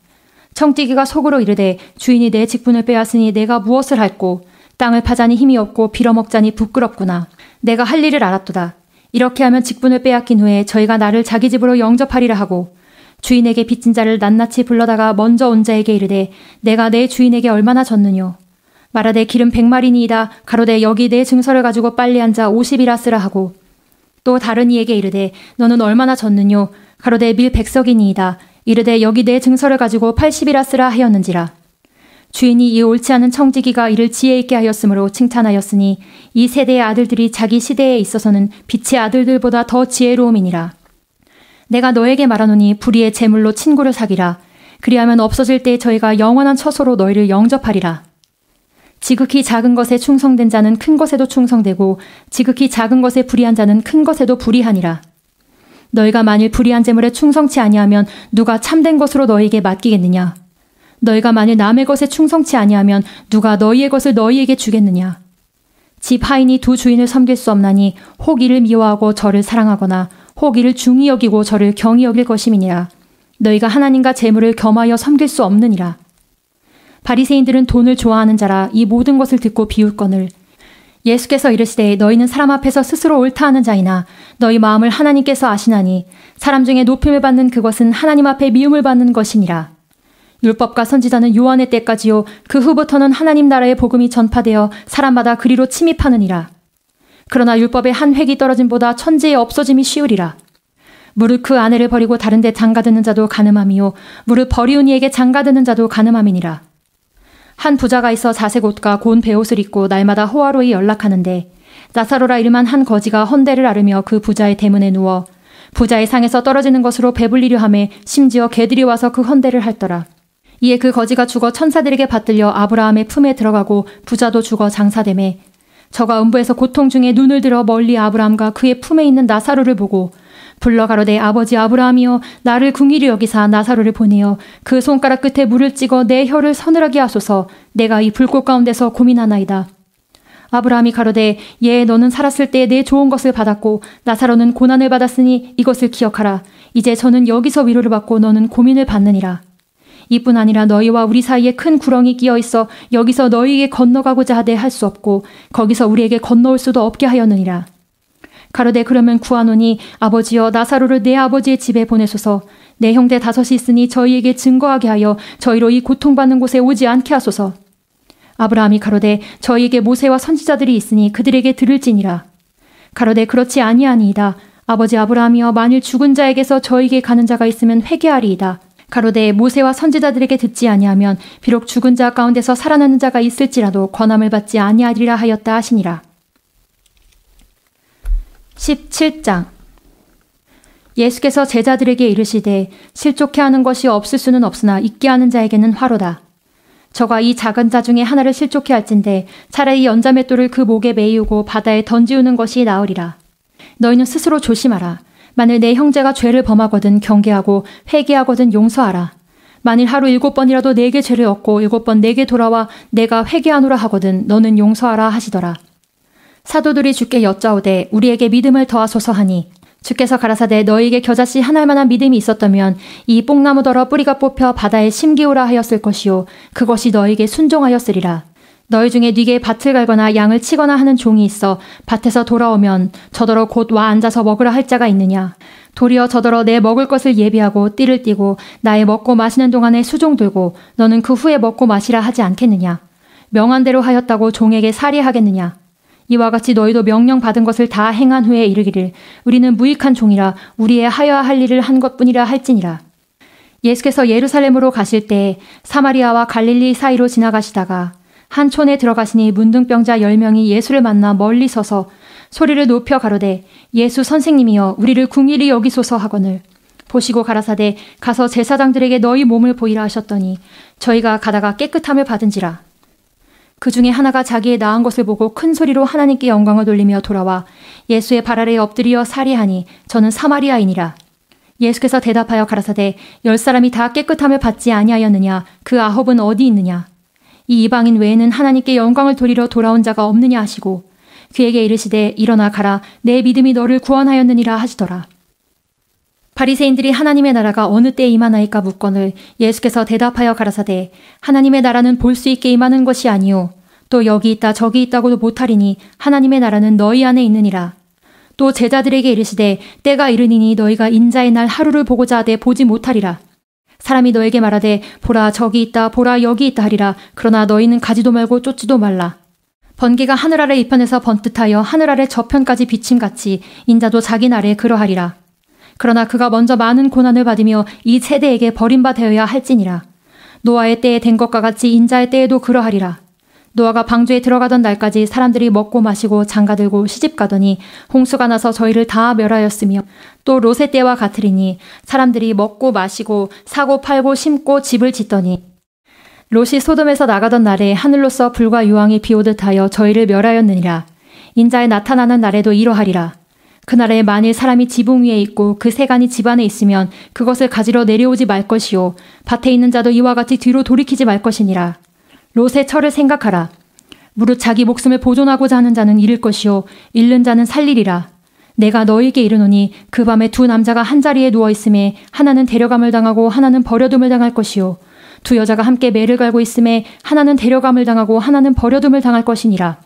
청지기가 속으로 이르되 주인이 내 직분을 빼앗으니 내가 무엇을 할꼬. 땅을 파자니 힘이 없고 빌어먹자니 부끄럽구나. 내가 할 일을 알았도다. 이렇게 하면 직분을 빼앗긴 후에 저희가 나를 자기 집으로 영접하리라 하고 주인에게 빚진 자를 낱낱이 불러다가 먼저 온 자에게 이르되 내가 내 주인에게 얼마나 졌느뇨. 말하되 기름 100마리니이다. 가로되 여기 내 증서를 가지고 빨리 한 자 50이라 쓰라 하고 또 다른 이에게 이르되 너는 얼마나 졌느뇨. 가로되 밀 100석이니이다. 이르되 여기 내 증서를 가지고 80이라 쓰라 하였는지라. 주인이 이 옳지 않은 청지기가 이를 지혜 있게 하였으므로 칭찬하였으니 이 세대의 아들들이 자기 시대에 있어서는 빛의 아들들보다 더 지혜로움이니라. 내가 너에게 말하노니 불의의 재물로 친구를 사기라. 그리하면 없어질 때 저희가 영원한 처소로 너희를 영접하리라. 지극히 작은 것에 충성된 자는 큰 것에도 충성되고 지극히 작은 것에 불의한 자는 큰 것에도 불의하니라. 너희가 만일 불의한 재물에 충성치 아니하면 누가 참된 것으로 너희에게 맡기겠느냐. 너희가 만일 남의 것에 충성치 아니하면 누가 너희의 것을 너희에게 주겠느냐. 집 하인이 두 주인을 섬길 수 없나니 혹 이를 미워하고 저를 사랑하거나 혹 이를 중히 여기고 저를 경히 여길 것임이니라. 너희가 하나님과 재물을 겸하여 섬길 수 없느니라. 바리새인들은 돈을 좋아하는 자라 이 모든 것을 듣고 비웃거늘 예수께서 이르시되 너희는 사람 앞에서 스스로 옳다 하는 자이나 너희 마음을 하나님께서 아시나니 사람 중에 높임을 받는 그것은 하나님 앞에 미움을 받는 것이니라. 율법과 선지자는 요한의 때까지요 그 후부터는 하나님 나라의 복음이 전파되어 사람마다 그리로 침입하느니라. 그러나 율법의 한 획이 떨어짐보다 천지의 없어짐이 쉬우리라. 무릇 그 아내를 버리고 다른 데 장가드는 자도 가늠함이요 무릇 버리운 이에게 장가드는 자도 가늠함이니라. 한 부자가 있어 자색 옷과 고운 베옷을 입고 날마다 호화로이 연락하는데 나사로라 이름한 한 거지가 헌대를 앓으며 그 부자의 대문에 누워 부자의 상에서 떨어지는 것으로 배불리려 하매 심지어 개들이 와서 그 헌대를 핥더라. 이에 그 거지가 죽어 천사들에게 받들려 아브라함의 품에 들어가고 부자도 죽어 장사되매 저가 음부에서 고통 중에 눈을 들어 멀리 아브라함과 그의 품에 있는 나사로를 보고 불러 가로되 아버지 아브라함이여 나를 궁일이 여기사 나사로를 보내어 그 손가락 끝에 물을 찍어 내 혀를 서늘하게 하소서. 내가 이 불꽃 가운데서 고민하나이다. 아브라함이 가로되 예 너는 살았을 때 내 좋은 것을 받았고 나사로는 고난을 받았으니 이것을 기억하라. 이제 저는 여기서 위로를 받고 너는 고민을 받느니라. 이뿐 아니라 너희와 우리 사이에 큰 구렁이 끼어 있어 여기서 너희에게 건너가고자 하되 할 수 없고 거기서 우리에게 건너올 수도 없게 하였느니라. 가로되 그러면 구하노니 아버지여 나사로를 내 아버지의 집에 보내소서. 내 형제 5이 있으니 저희에게 증거하게 하여 저희로 이 고통받는 곳에 오지 않게 하소서. 아브라함이 가로되 저희에게 모세와 선지자들이 있으니 그들에게 들을지니라. 가로되 그렇지 아니하니이다. 아버지 아브라함이여 만일 죽은 자에게서 저희에게 가는 자가 있으면 회개하리이다. 가로되 모세와 선지자들에게 듣지 아니하면 비록 죽은 자 가운데서 살아나는 자가 있을지라도 권함을 받지 아니하리라 하였다 하시니라. 17장. 예수께서 제자들에게 이르시되 실족해 하는 것이 없을 수는 없으나 있게 하는 자에게는 화로다. 저가 이 작은 자 중에 하나를 실족해 할진대 차라리 연자맷돌을 그 목에 매이우고 바다에 던지우는 것이 나으리라. 너희는 스스로 조심하라. 만일 내 형제가 죄를 범하거든 경계하고 회개하거든 용서하라. 만일 하루 7번이라도 내게 죄를 얻고 7번 내게 돌아와 내가 회개하노라 하거든 너는 용서하라 하시더라. 사도들이 주께 여짜오되 우리에게 믿음을 더하소서 하니 주께서 가라사대 너희에게 겨자씨 한 알만한 믿음이 있었다면 이 뽕나무더러 뿌리가 뽑혀 바다에 심기오라 하였을 것이요 그것이 너희에게 순종하였으리라. 너희 중에 네게 밭을 갈거나 양을 치거나 하는 종이 있어 밭에서 돌아오면 저더러 곧 와 앉아서 먹으라 할 자가 있느냐. 도리어 저더러 내 먹을 것을 예비하고 띠를 띠고 나의 먹고 마시는 동안에 수종 들고 너는 그 후에 먹고 마시라 하지 않겠느냐. 명한 대로 하였다고 종에게 살해하겠느냐. 이와 같이 너희도 명령 받은 것을 다 행한 후에 이르기를 우리는 무익한 종이라 우리의 하여야 할 일을 한 것뿐이라 할지니라. 예수께서 예루살렘으로 가실 때 사마리아와 갈릴리 사이로 지나가시다가 한 촌에 들어가시니 문둥병자 10명이 예수를 만나 멀리 서서 소리를 높여 가로되 예수 선생님이여 우리를 궁일이 여기소서 하거늘 보시고 가라사대 가서 제사장들에게 너희 몸을 보이라 하셨더니 저희가 가다가 깨끗함을 받은지라. 그 중에 하나가 자기의 나은 것을 보고 큰 소리로 하나님께 영광을 돌리며 돌아와 예수의 발 아래에 엎드리어 살이하니 저는 사마리아인이라. 예수께서 대답하여 가라사대 10사람이 다 깨끗함을 받지 아니하였느냐. 그 9은 어디 있느냐. 이 이방인 외에는 하나님께 영광을 돌리러 돌아온 자가 없느냐 하시고 그에게 이르시되 일어나 가라 내 믿음이 너를 구원하였느니라 하시더라. 바리새인들이 하나님의 나라가 어느 때에 임하나이까 묻거늘 예수께서 대답하여 가라사대 하나님의 나라는 볼 수 있게 임하는 것이 아니요 또 여기 있다 저기 있다고도 못하리니 하나님의 나라는 너희 안에 있느니라. 또 제자들에게 이르시되 때가 이르니니 너희가 인자의 날 하루를 보고자 하되 보지 못하리라. 사람이 너에게 말하되 보라 저기 있다 보라 여기 있다 하리라. 그러나 너희는 가지도 말고 쫓지도 말라. 번개가 하늘 아래 이편에서 번뜩하여 하늘 아래 저편까지 비침같이 인자도 자기 날에 그러하리라. 그러나 그가 먼저 많은 고난을 받으며 이 세대에게 버림받아야 할지니라. 노아의 때에 된 것과 같이 인자의 때에도 그러하리라. 노아가 방주에 들어가던 날까지 사람들이 먹고 마시고 장가들고 시집가더니 홍수가 나서 저희를 다 멸하였으며 또 롯의 때와 같으리니 사람들이 먹고 마시고 사고 팔고 심고 집을 짓더니 롯이 소돔에서 나가던 날에 하늘로서 불과 유황이 비오듯 하여 저희를 멸하였느니라. 인자에 나타나는 날에도 이러하리라. 그날에 만일 사람이 지붕 위에 있고 그 세간이 집 안에 있으면 그것을 가지러 내려오지 말 것이요 밭에 있는 자도 이와 같이 뒤로 돌이키지 말 것이니라. 롯의 철을 생각하라. 무릇 자기 목숨을 보존하고자 하는 자는 잃을 것이요 잃는 자는 살리리라. 내가 너희에게 이르노니 그 밤에 2 남자가 한 자리에 누워 있음에 하나는 데려감을 당하고 하나는 버려둠을 당할 것이요 2 여자가 함께 매를 갈고 있음에 하나는 데려감을 당하고 하나는 버려둠을 당할 것이니라.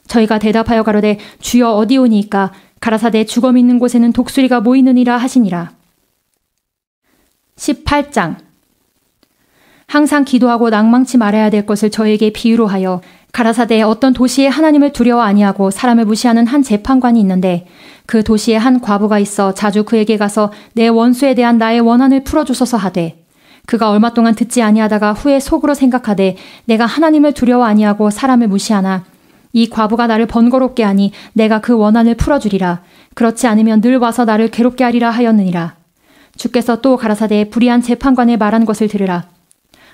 저희가 대답하여 가로되 주여 어디 오니이까. 가라사대 죽음 있는 곳에는 독수리가 모이느니라 하시니라. 18장. 항상 기도하고 낭망치 말아야 될 것을 저에게 비유로 하여 가라사대 어떤 도시에 하나님을 두려워 아니하고 사람을 무시하는 한 재판관이 있는데 그 도시에 한 과부가 있어 자주 그에게 가서 내 원수에 대한 나의 원한을 풀어주소서 하되 그가 얼마 동안 듣지 아니하다가 후에 속으로 생각하되 내가 하나님을 두려워 아니하고 사람을 무시하나 이 과부가 나를 번거롭게 하니 내가 그 원한을 풀어주리라. 그렇지 않으면 늘 와서 나를 괴롭게 하리라 하였느니라. 주께서 또 가라사대 불의한 재판관의 말한 것을 들으라.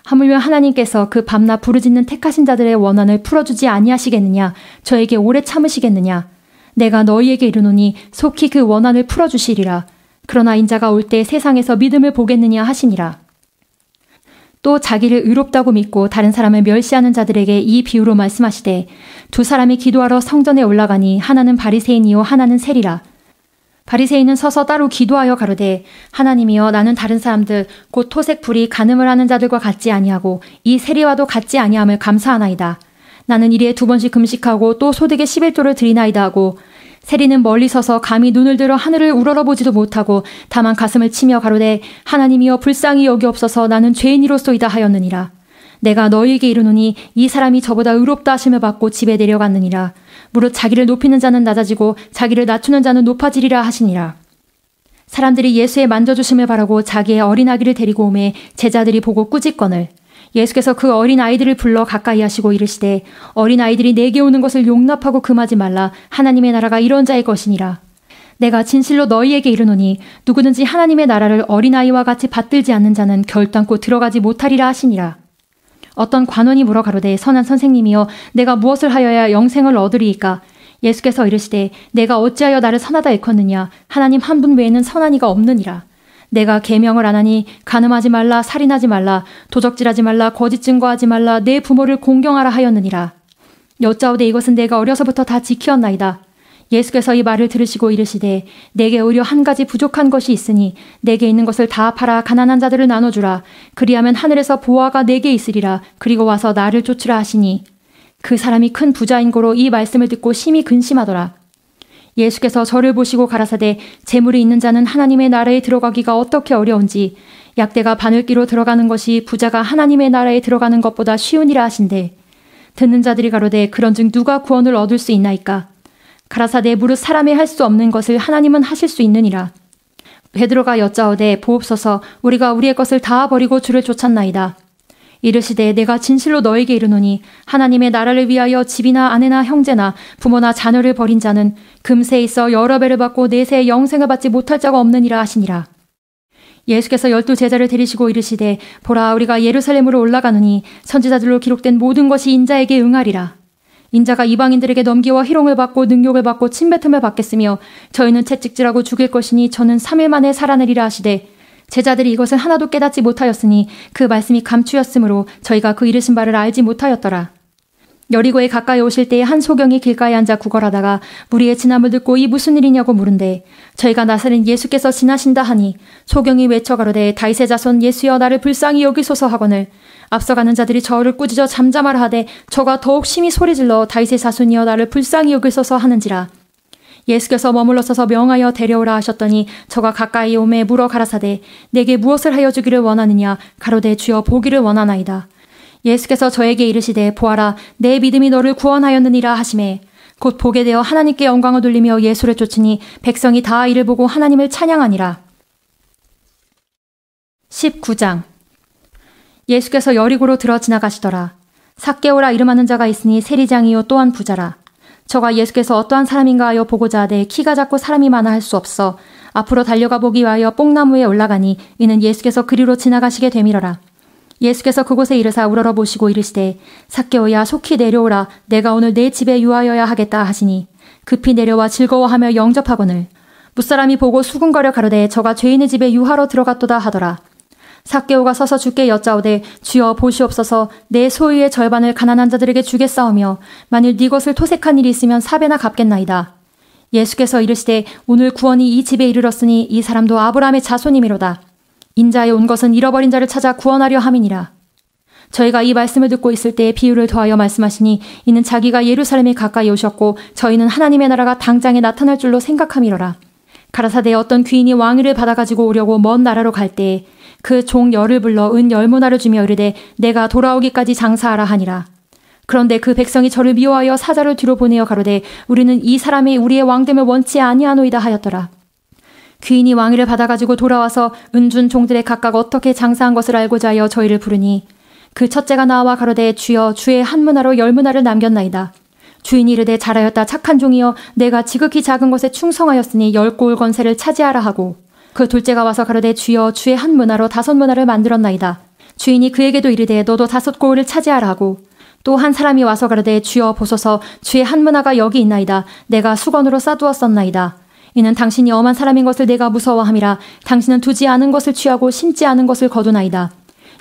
하물며 하나님께서 그 밤낮 부르짖는 택하신 자들의 원한을 풀어주지 아니하시겠느냐. 저에게 오래 참으시겠느냐. 내가 너희에게 이르노니 속히 그 원한을 풀어주시리라. 그러나 인자가 올 때 세상에서 믿음을 보겠느냐 하시니라. 또 자기를 의롭다고 믿고 다른 사람을 멸시하는 자들에게 이 비유로 말씀하시되 2 사람이 기도하러 성전에 올라가니 하나는 바리새인이요 하나는 세리라. 바리새인은 서서 따로 기도하여 가로되 하나님이여 나는 다른 사람들 곧 토색 불이 간음을 하는 자들과 같지 아니하고 이 세리와도 같지 아니함을 감사하나이다. 나는 일에 2번씩 금식하고 또 소득의 11조를 드리나이다 하고 세리는 멀리 서서 감히 눈을 들어 하늘을 우러러보지도 못하고 다만 가슴을 치며 가로되 하나님이여 불쌍히 여기옵소서 나는 죄인이로소이다 하였느니라. 내가 너희에게 이르노니 이 사람이 저보다 의롭다 하심을 받고 집에 내려갔느니라. 무릇 자기를 높이는 자는 낮아지고 자기를 낮추는 자는 높아지리라 하시니라. 사람들이 예수의 만져주심을 바라고 자기의 어린아기를 데리고 오매 제자들이 보고 꾸짖거늘 예수께서 그 어린아이들을 불러 가까이 하시고 이르시되 어린아이들이 내게 오는 것을 용납하고 금하지 말라. 하나님의 나라가 이런 자의 것이니라. 내가 진실로 너희에게 이르노니 누구든지 하나님의 나라를 어린아이와 같이 받들지 않는 자는 결단코 들어가지 못하리라 하시니라. 어떤 관원이 물어 가로되 선한 선생님이여 내가 무엇을 하여야 영생을 얻으리이까? 예수께서 이르시되 내가 어찌하여 나를 선하다 일컫느냐? 하나님 한 분 외에는 선한 이가 없느니라. 내가 계명을 안 하니 간음하지 말라, 살인하지 말라, 도적질하지 말라, 거짓 증거하지 말라, 내 부모를 공경하라 하였느니라. 여짜오되 이것은 내가 어려서부터 다 지키었나이다. 예수께서 이 말을 들으시고 이르시되 내게 오히려 한 가지 부족한 것이 있으니 내게 있는 것을 다 팔아 가난한 자들을 나눠주라. 그리하면 하늘에서 보화가 내게 있으리라. 그리고 와서 나를 쫓으라 하시니 그 사람이 큰 부자인 고로 이 말씀을 듣고 심히 근심하더라. 예수께서 저를 보시고 가라사대 재물이 있는 자는 하나님의 나라에 들어가기가 어떻게 어려운지 약대가 바늘기로 들어가는 것이 부자가 하나님의 나라에 들어가는 것보다 쉬우니라 하신대. 듣는 자들이 가로되 그런즉 누가 구원을 얻을 수 있나이까? 가라사대 무릇 사람이 할 수 없는 것을 하나님은 하실 수 있느니라. 베드로가 여짜오되 보옵소서 우리가 우리의 것을 다 버리고 주를 쫓았나이다. 이르시되 내가 진실로 너에게 이르노니 하나님의 나라를 위하여 집이나 아내나 형제나 부모나 자녀를 버린 자는 금세에 있어 여러 배를 받고 내세에 영생을 받지 못할 자가 없느니라 하시니라. 예수께서 12 제자를 데리시고 이르시되 보라 우리가 예루살렘으로 올라가느니 선지자들로 기록된 모든 것이 인자에게 응하리라. 인자가 이방인들에게 넘기와 희롱을 받고 능욕을 받고 침뱉음을 받겠으며 저희는 채찍질하고 죽일 것이니 저는 3일 만에 살아내리라 하시되 제자들이 이것을 하나도 깨닫지 못하였으니 그 말씀이 감추였으므로 저희가 그 이르신 바를 알지 못하였더라. 여리고에 가까이 오실 때에 한 소경이 길가에 앉아 구걸하다가 무리의 진함을 듣고 이 무슨 일이냐고 물은데 저희가 나사렛 예수께서 지나신다 하니 소경이 외쳐 가로되 다윗의 자손 예수여 나를 불쌍히 여기소서 하거늘 앞서가는 자들이 저를 꾸짖어 잠잠하라 하되 저가 더욱 심히 소리질러 다윗의 자손이여 나를 불쌍히 여기소서 하는지라. 예수께서 머물러 서서 명하여 데려오라 하셨더니 저가 가까이 오매 물어 가라사대 내게 무엇을 하여 주기를 원하느냐? 가로되 주여 보기를 원하나이다. 예수께서 저에게 이르시되 보아라 내 믿음이 너를 구원하였느니라 하시매 곧 보게 되어 하나님께 영광을 돌리며 예수를 쫓으니 백성이 다 이를 보고 하나님을 찬양하니라. 19장 예수께서 여리고로 들어 지나가시더라. 삭개오라 이름하는 자가 있으니 세리장이요 또한 부자라. 저가 예수께서 어떠한 사람인가 하여 보고자 하되 키가 작고 사람이 많아 할 수 없어 앞으로 달려가 보기 위하여 뽕나무에 올라가니 이는 예수께서 그리로 지나가시게 되밀어라. 예수께서 그곳에 이르사 우러러 보시고 이르시되 삭개오야 속히 내려오라 내가 오늘 내 집에 유하여야 하겠다 하시니 급히 내려와 즐거워하며 영접하거늘 무사람이 보고 수군거려 가로되 저가 죄인의 집에 유하러 들어갔도다 하더라. 삭개오가 서서 주께 여짜오되 주여 보시옵소서 내 소유의 절반을 가난한 자들에게 주겠사오며 만일 네 것을 토색한 일이 있으면 4배나 갚겠나이다. 예수께서 이르시되 오늘 구원이 이 집에 이르렀으니 이 사람도 아브라함의 자손이미로다. 인자에 온 것은 잃어버린 자를 찾아 구원하려 함이니라. 저희가 이 말씀을 듣고 있을 때에 비유를 더하여 말씀하시니 이는 자기가 예루살렘에 가까이 오셨고 저희는 하나님의 나라가 당장에 나타날 줄로 생각함이로라. 가라사대 어떤 귀인이 왕위를 받아가지고 오려고 먼 나라로 갈 때에 그 종 열을 불러 은 10문화를 주며 이르되 내가 돌아오기까지 장사하라 하니라. 그런데 그 백성이 저를 미워하여 사자를 뒤로 보내어 가로되 우리는 이 사람이 우리의 왕됨을 원치 아니하노이다 하였더라. 귀인이 왕위를 받아가지고 돌아와서 은준 종들의 각각 어떻게 장사한 것을 알고자 하여 저희를 부르니 그 첫째가 나와 가로되 주여 주의 한 문화로 10문화를 남겼나이다. 주인이 이르되 잘하였다 착한 종이여 내가 지극히 작은 것에 충성하였으니 10고을 건세를 차지하라 하고 그 둘째가 와서 가로되 주여 주의 한 문화로 5문화를 만들었나이다. 주인이 그에게도 이르되 너도 5고을을 차지하라 하고 또 한 사람이 와서 가로되 주여 보소서 주의 한 문화가 여기 있나이다. 내가 수건으로 싸두었었나이다. 이는 당신이 엄한 사람인 것을 내가 무서워함이라. 당신은 두지 않은 것을 취하고 심지 않은 것을 거두나이다.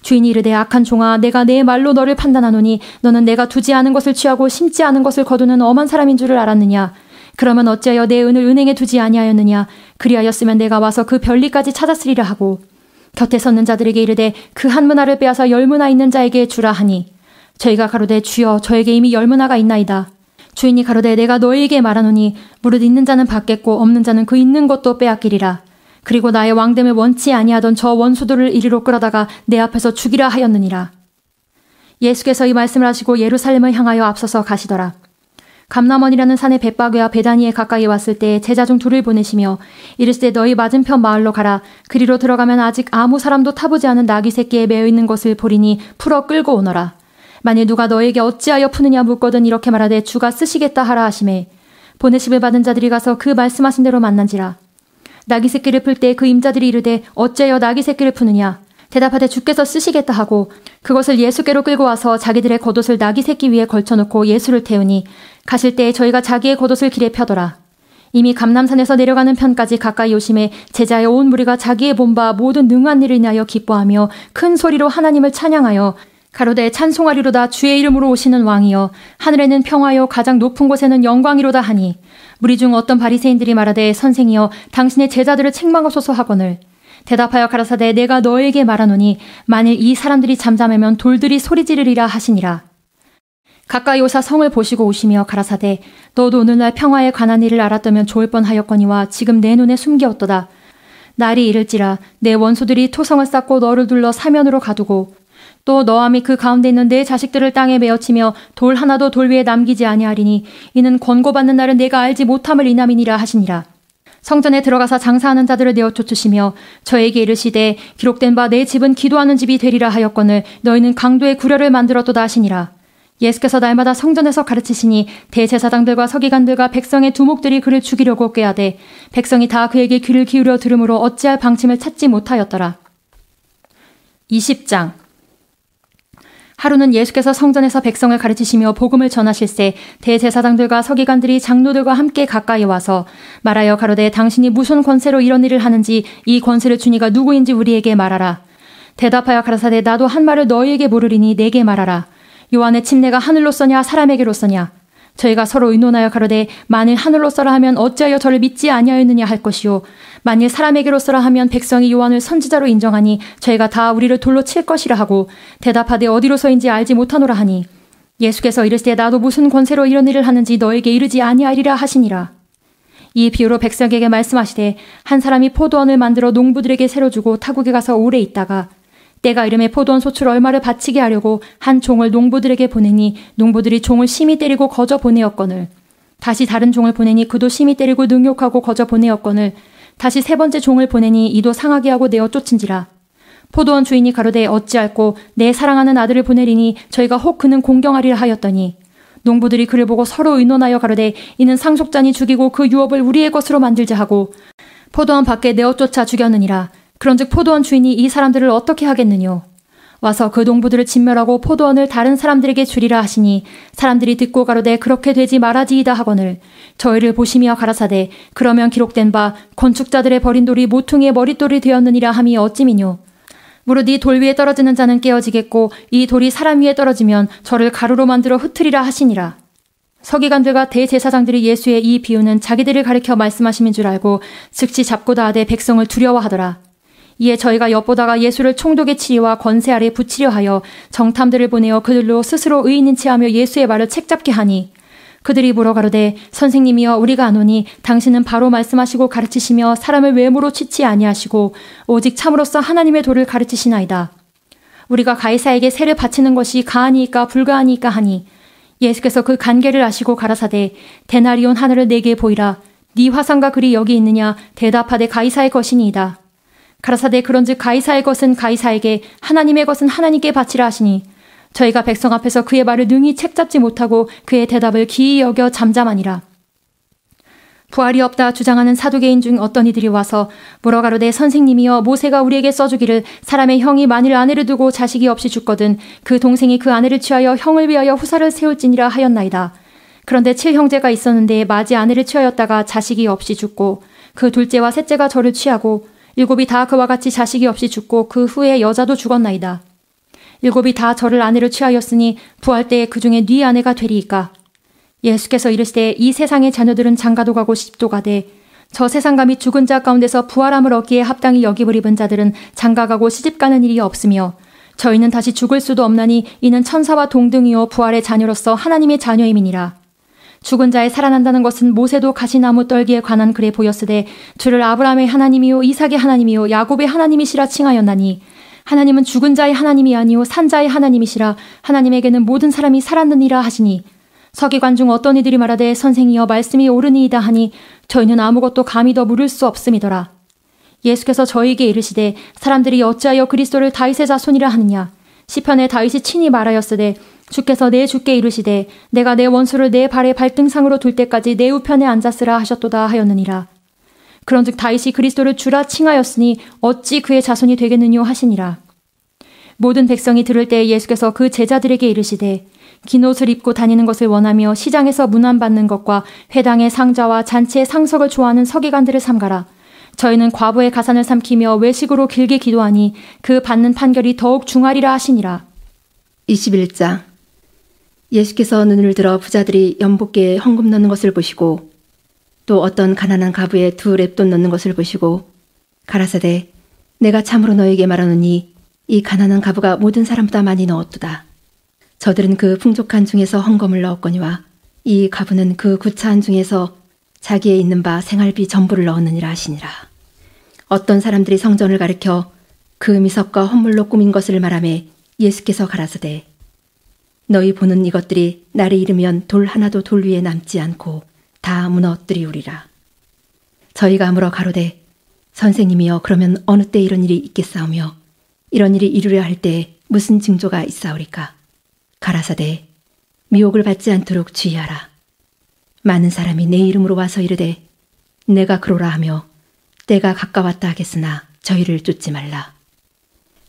주인이 이르되 악한 종아 내가 내 말로 너를 판단하노니 너는 내가 두지 않은 것을 취하고 심지 않은 것을 거두는 엄한 사람인 줄을 알았느냐. 그러면 어찌하여 내 은을 은행에 두지 아니하였느냐. 그리하였으면 내가 와서 그 별리까지 찾았으리라 하고 곁에 섰는 자들에게 이르되 그 한 문화를 빼앗아 10문화 있는 자에게 주라 하니 저희가 가로되 주여 저에게 이미 10문화가 있나이다. 주인이 가로되 내가 너희에게 말하노니 무릇 있는 자는 받겠고 없는 자는 그 있는 것도 빼앗기리라. 그리고 나의 왕됨을 원치 아니하던 저 원수들을 이리로 끌어다가 내 앞에서 죽이라 하였느니라. 예수께서 이 말씀을 하시고 예루살렘을 향하여 앞서서 가시더라. 감람원이라는 산의 벳바그와 베다니에 가까이 왔을 때 제자 중 둘을 보내시며 이르시되 너희 맞은편 마을로 가라. 그리로 들어가면 아직 아무 사람도 타보지 않은 나귀 새끼에 매어 있는 것을 보리니 풀어 끌고 오너라. 만일 누가 너에게 어찌하여 푸느냐 묻거든 이렇게 말하되 주가 쓰시겠다 하라 하시매 보내심을 받은 자들이 가서 그 말씀하신 대로 만난지라. 나귀 새끼를 풀 때 그 임자들이 이르되 어찌하여 나귀 새끼를 푸느냐. 대답하되 주께서 쓰시겠다 하고 그것을 예수께로 끌고 와서 자기들의 겉옷을 나귀 새끼 위에 걸쳐놓고 예수를 태우니 가실 때에 저희가 자기의 겉옷을 길에 펴더라. 이미 감람산에서 내려가는 편까지 가까이 오심에 제자의 온 무리가 자기의 본바 모든 능한 일을 인하여 기뻐하며 큰 소리로 하나님을 찬양하여 가로되 찬송하리로다 주의 이름으로 오시는 왕이여 하늘에는 평화요 가장 높은 곳에는 영광이로다 하니 무리 중 어떤 바리새인들이 말하되 선생이여 당신의 제자들을 책망하소서 하거늘 대답하여 가라사대 내가 너에게 말하노니 만일 이 사람들이 잠잠하면 돌들이 소리 지르리라 하시니라. 가까이 오사 성을 보시고 오시며 가라사대 너도 오늘날 평화에 관한 일을 알았다면 좋을 뻔하였거니와 지금 내 눈에 숨기었도다. 날이 이를지라 내 원수들이 토성을 쌓고 너를 둘러 사면으로 가두고 또 너와 및 그 가운데 있는 내 자식들을 땅에 메어치며 돌 하나도 돌 위에 남기지 아니하리니 이는 권고받는 날은 내가 알지 못함을 인함이니라 하시니라. 성전에 들어가사 장사하는 자들을 내어 쫓으시며 저에게 이르시되 기록된 바 내 집은 기도하는 집이 되리라 하였거늘 너희는 강도의 구려를 만들었도다 하시니라. 예수께서 날마다 성전에서 가르치시니 대제사장들과 서기관들과 백성의 두목들이 그를 죽이려고 꾀하되 백성이 다 그에게 귀를 기울여 들으므로 어찌할 방침을 찾지 못하였더라. 20장 하루는 예수께서 성전에서 백성을 가르치시며 복음을 전하실새 대제사장들과 서기관들이 장로들과 함께 가까이 와서 말하여 가로되 당신이 무슨 권세로 이런 일을 하는지 이 권세를 주니가 누구인지 우리에게 말하라. 대답하여 가라사대 나도 한 말을 너희에게 물으리니 내게 말하라. 요한의 침례가 하늘로서냐 사람에게로서냐. 저희가 서로 의논하여 가로되 만일 하늘로서라 하면 어찌하여 저를 믿지 아니하였느냐 할 것이요 만일 사람에게로서라 하면 백성이 요한을 선지자로 인정하니 저희가 다 우리를 돌로 칠 것이라 하고 대답하되 어디로서인지 알지 못하노라 하니 예수께서 이르시되 나도 무슨 권세로 이런 일을 하는지 너에게 이르지 아니하리라 하시니라. 이 비유로 백성에게 말씀하시되 한 사람이 포도원을 만들어 농부들에게 새로 주고 타국에 가서 오래 있다가 때가 이름에 포도원 소출 얼마를 바치게 하려고 한 종을 농부들에게 보내니 농부들이 종을 심히 때리고 거저 보내었거늘 다시 다른 종을 보내니 그도 심히 때리고 능욕하고 거저 보내었거늘 다시 세 번째 종을 보내니 이도 상하게 하고 내어 쫓은지라. 포도원 주인이 가로되 어찌할꼬 내 사랑하는 아들을 보내리니 저희가 혹 그는 공경하리라 하였더니 농부들이 그를 보고 서로 의논하여 가로되 이는 상속자니 죽이고 그 유업을 우리의 것으로 만들자 하고 포도원 밖에 내어 쫓아 죽였느니라. 그런즉 포도원 주인이 이 사람들을 어떻게 하겠느뇨. 와서 그 농부들을 진멸하고 포도원을 다른 사람들에게 주리라 하시니 사람들이 듣고 가로되 그렇게 되지 말아지이다 하거늘 저희를 보시며 가라사대 그러면 기록된 바 건축자들의 버린 돌이 모퉁이의 머릿돌이 되었느니라 함이 어찌미뇨. 무릇 이 돌 위에 떨어지는 자는 깨어지겠고 이 돌이 사람 위에 떨어지면 저를 가루로 만들어 흩으리라 하시니라. 서기관들과 대제사장들이 예수의 이 비유는 자기들을 가리켜 말씀하심인 줄 알고 즉시 잡고 다하되 백성을 두려워하더라. 이에 저희가 엿보다가 예수를 총독의 치리와 권세 아래 붙이려 하여 정탐들을 보내어 그들로 스스로 의인인 체하며 예수의 말을 책잡게 하니 그들이 물어 가로되 선생님이여 우리가 아노니 당신은 바로 말씀하시고 가르치시며 사람을 외모로 치지 아니하시고 오직 참으로서 하나님의 도를 가르치시나이다. 우리가 가이사에게 세를 바치는 것이 가하니이까 불가하니이까 하니 예수께서 그 간계를 아시고 가라사대 데나리온 하늘을 내게 보이라. 네 화상과 글이 여기 있느냐. 대답하되 가이사의 것이니이다. 가라사대 그런즉 가이사의 것은 가이사에게 하나님의 것은 하나님께 바치라 하시니 저희가 백성 앞에서 그의 말을 능히 책잡지 못하고 그의 대답을 기이 여겨 잠잠하니라. 부활이 없다 주장하는 사두개인 중 어떤 이들이 와서 물어 가로되 선생님이여 모세가 우리에게 써주기를 사람의 형이 만일 아내를 두고 자식이 없이 죽거든 그 동생이 그 아내를 취하여 형을 위하여 후사를 세울지니라 하였나이다. 그런데 7형제가 있었는데 맏이 아내를 취하였다가 자식이 없이 죽고 그 둘째와 셋째가 저를 취하고 7이 다 그와 같이 자식이 없이 죽고 그 후에 여자도 죽었나이다. 7이 다 저를 아내로 취하였으니 부활 때에 그 중에 네 아내가 되리이까. 예수께서 이르시되 이 세상의 자녀들은 장가도 가고 시집도 가되 저 세상과 및 죽은 자 가운데서 부활함을 얻기에 합당히 여김을 입은 자들은 장가가고 시집가는 일이 없으며 저희는 다시 죽을 수도 없나니 이는 천사와 동등이요 부활의 자녀로서 하나님의 자녀임이니라. 죽은 자의 살아난다는 것은 모세도 가시나무 떨기에 관한 글에 보였으되 주를 아브라함의 하나님이요 이삭의 하나님이요 야곱의 하나님이시라 칭하였나니 하나님은 죽은 자의 하나님이 아니요 산 자의 하나님이시라. 하나님에게는 모든 사람이 살았느니라 하시니 서기관 중 어떤 이들이 말하되 선생이여 말씀이 옳으니이다 하니 저희는 아무것도 감히 더 물을 수 없음이더라. 예수께서 저희에게 이르시되 사람들이 어찌하여 그리스도를 다윗의 자손이라 하느냐. 시편에 다윗이 친히 말하였으되 주께서 내 주께 이르시되 내가 내 원수를 내 발의 발등상으로 둘 때까지 내 우편에 앉았으라 하셨도다 하였느니라. 그런즉 다윗이 그리스도를 주라 칭하였으니 어찌 그의 자손이 되겠느뇨 하시니라. 모든 백성이 들을 때 예수께서 그 제자들에게 이르시되 긴 옷을 입고 다니는 것을 원하며 시장에서 문안받는 것과 회당의 상자와 잔치의 상석을 좋아하는 서기관들을 삼가라. 저희는 과부의 가산을 삼키며 외식으로 길게 기도하니 그 받는 판결이 더욱 중하리라 하시니라. 21장. 예수께서 눈을 들어 부자들이 연복계에 헌금 넣는 것을 보시고 또 어떤 가난한 가부에 2렙돈 넣는 것을 보시고 가라사대 내가 참으로 너에게 말하노니 이 가난한 가부가 모든 사람보다 많이 넣었도다. 저들은 그 풍족한 중에서 헌금을 넣었거니와 이 가부는 그 구차한 중에서 자기의 있는 바 생활비 전부를 넣었느니라 하시니라. 어떤 사람들이 성전을 가리켜 그 미석과 헌물로 꾸민 것을 말하매 예수께서 가라사대 너희 보는 이것들이 날이 이르면 돌 하나도 돌 위에 남지 않고 다 무너뜨리우리라. 저희가 물어 가로되 선생님이여 그러면 어느 때 이런 일이 있겠사오며 이런 일이 이루려 할 때에 무슨 징조가 있사오리까. 가라사대 미혹을 받지 않도록 주의하라. 많은 사람이 내 이름으로 와서 이르되 내가 그로라 하며 때가 가까웠다 하겠으나 저희를 쫓지 말라.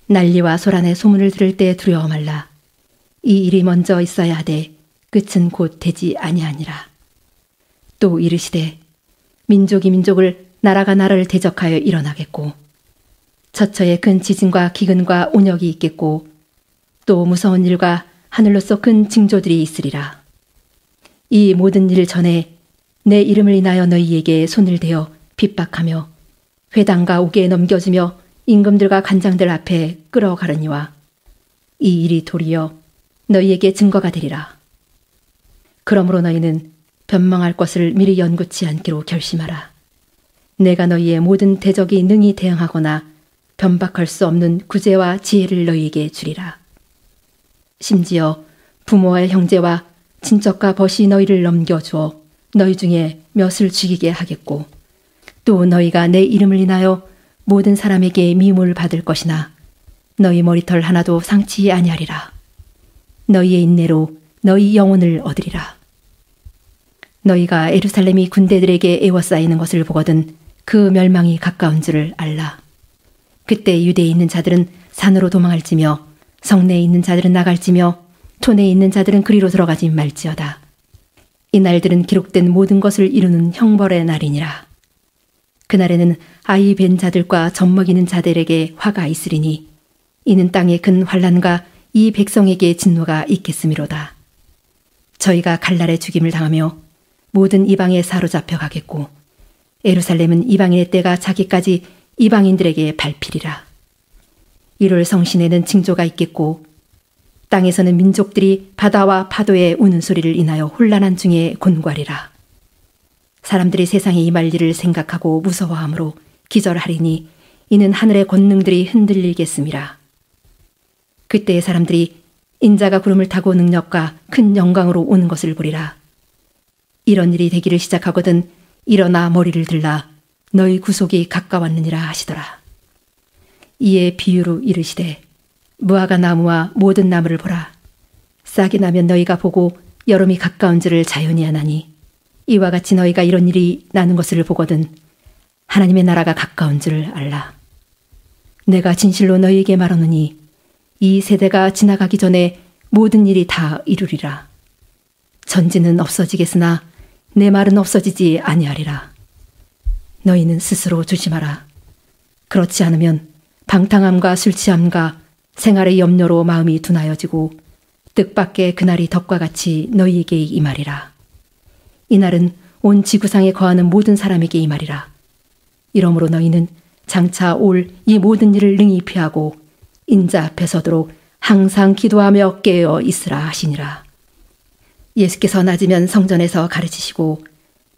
난리와 소란의 소문을 들을 때 두려워 말라. 이 일이 먼저 있어야 하되 끝은 곧 되지 아니하니라. 또 이르시되 민족이 민족을 나라가 나라를 대적하여 일어나겠고 처처에 큰 지진과 기근과 온역이 있겠고 또 무서운 일과 하늘로서 큰 징조들이 있으리라. 이 모든 일 전에 내 이름을 인하여 너희에게 손을 대어 핍박하며 회당과 옥에 넘겨주며 임금들과 간장들 앞에 끌어가려니와 이 일이 도리어 너희에게 증거가 되리라. 그러므로 너희는 변망할 것을 미리 연구치 않기로 결심하라. 내가 너희의 모든 대적이 능히 대응하거나 변박할 수 없는 구제와 지혜를 너희에게 주리라. 심지어 부모와 형제와 친척과 벗이 너희를 넘겨주어 너희 중에 몇을 죽이게 하겠고 또 너희가 내 이름을 인하여 모든 사람에게 미움을 받을 것이나 너희 머리털 하나도 상치 아니하리라. 너희의 인내로 너희 영혼을 얻으리라. 너희가 예루살렘이 군대들에게 에워싸이는 것을 보거든 그 멸망이 가까운 줄을 알라. 그때 유대에 있는 자들은 산으로 도망할지며 성내에 있는 자들은 나갈지며 촌에 있는 자들은 그리로 들어가지 말지어다. 이 날들은 기록된 모든 것을 이루는 형벌의 날이니라. 그날에는 아이 뵌 자들과 젖먹이는 자들에게 화가 있으리니 이는 땅에 큰 환난과 이 백성에게 진노가 있겠음이로다. 저희가 갈날에 죽임을 당하며 모든 이방에 사로잡혀 가겠고 예루살렘은 이방인의 때가 자기까지 이방인들에게 밟히리라. 이를 성신에는 징조가 있겠고 땅에서는 민족들이 바다와 파도의 우는 소리를 인하여 혼란한 중에 곤괄이라. 사람들이 세상에 임할 일을 생각하고 무서워하므로 기절하리니 이는 하늘의 권능들이 흔들리겠음이라. 그때의 사람들이 인자가 구름을 타고 능력과 큰 영광으로 오는 것을 보리라. 이런 일이 되기를 시작하거든 일어나 머리를 들라 너희 구속이 가까웠느니라 하시더라. 이에 비유로 이르시되 무화과 나무와 모든 나무를 보라. 싹이 나면 너희가 보고 여름이 가까운 줄을 자연히 아나니 이와 같이 너희가 이런 일이 나는 것을 보거든 하나님의 나라가 가까운 줄을 알라. 내가 진실로 너희에게 말하노니 이 세대가 지나가기 전에 모든 일이 다 이루리라. 전지는 없어지겠으나 내 말은 없어지지 아니하리라. 너희는 스스로 조심하라. 그렇지 않으면 방탕함과 술 취함과 생활의 염려로 마음이 둔하여지고 뜻밖의 그날이 덕과 같이 너희에게 임하리라. 이날은 온 지구상에 거하는 모든 사람에게 이 말이라. 이러므로 너희는 장차 올 이 모든 일을 능히 피하고 인자 앞에 서도록 항상 기도하며 깨어 있으라 하시니라. 예수께서 낮이면 성전에서 가르치시고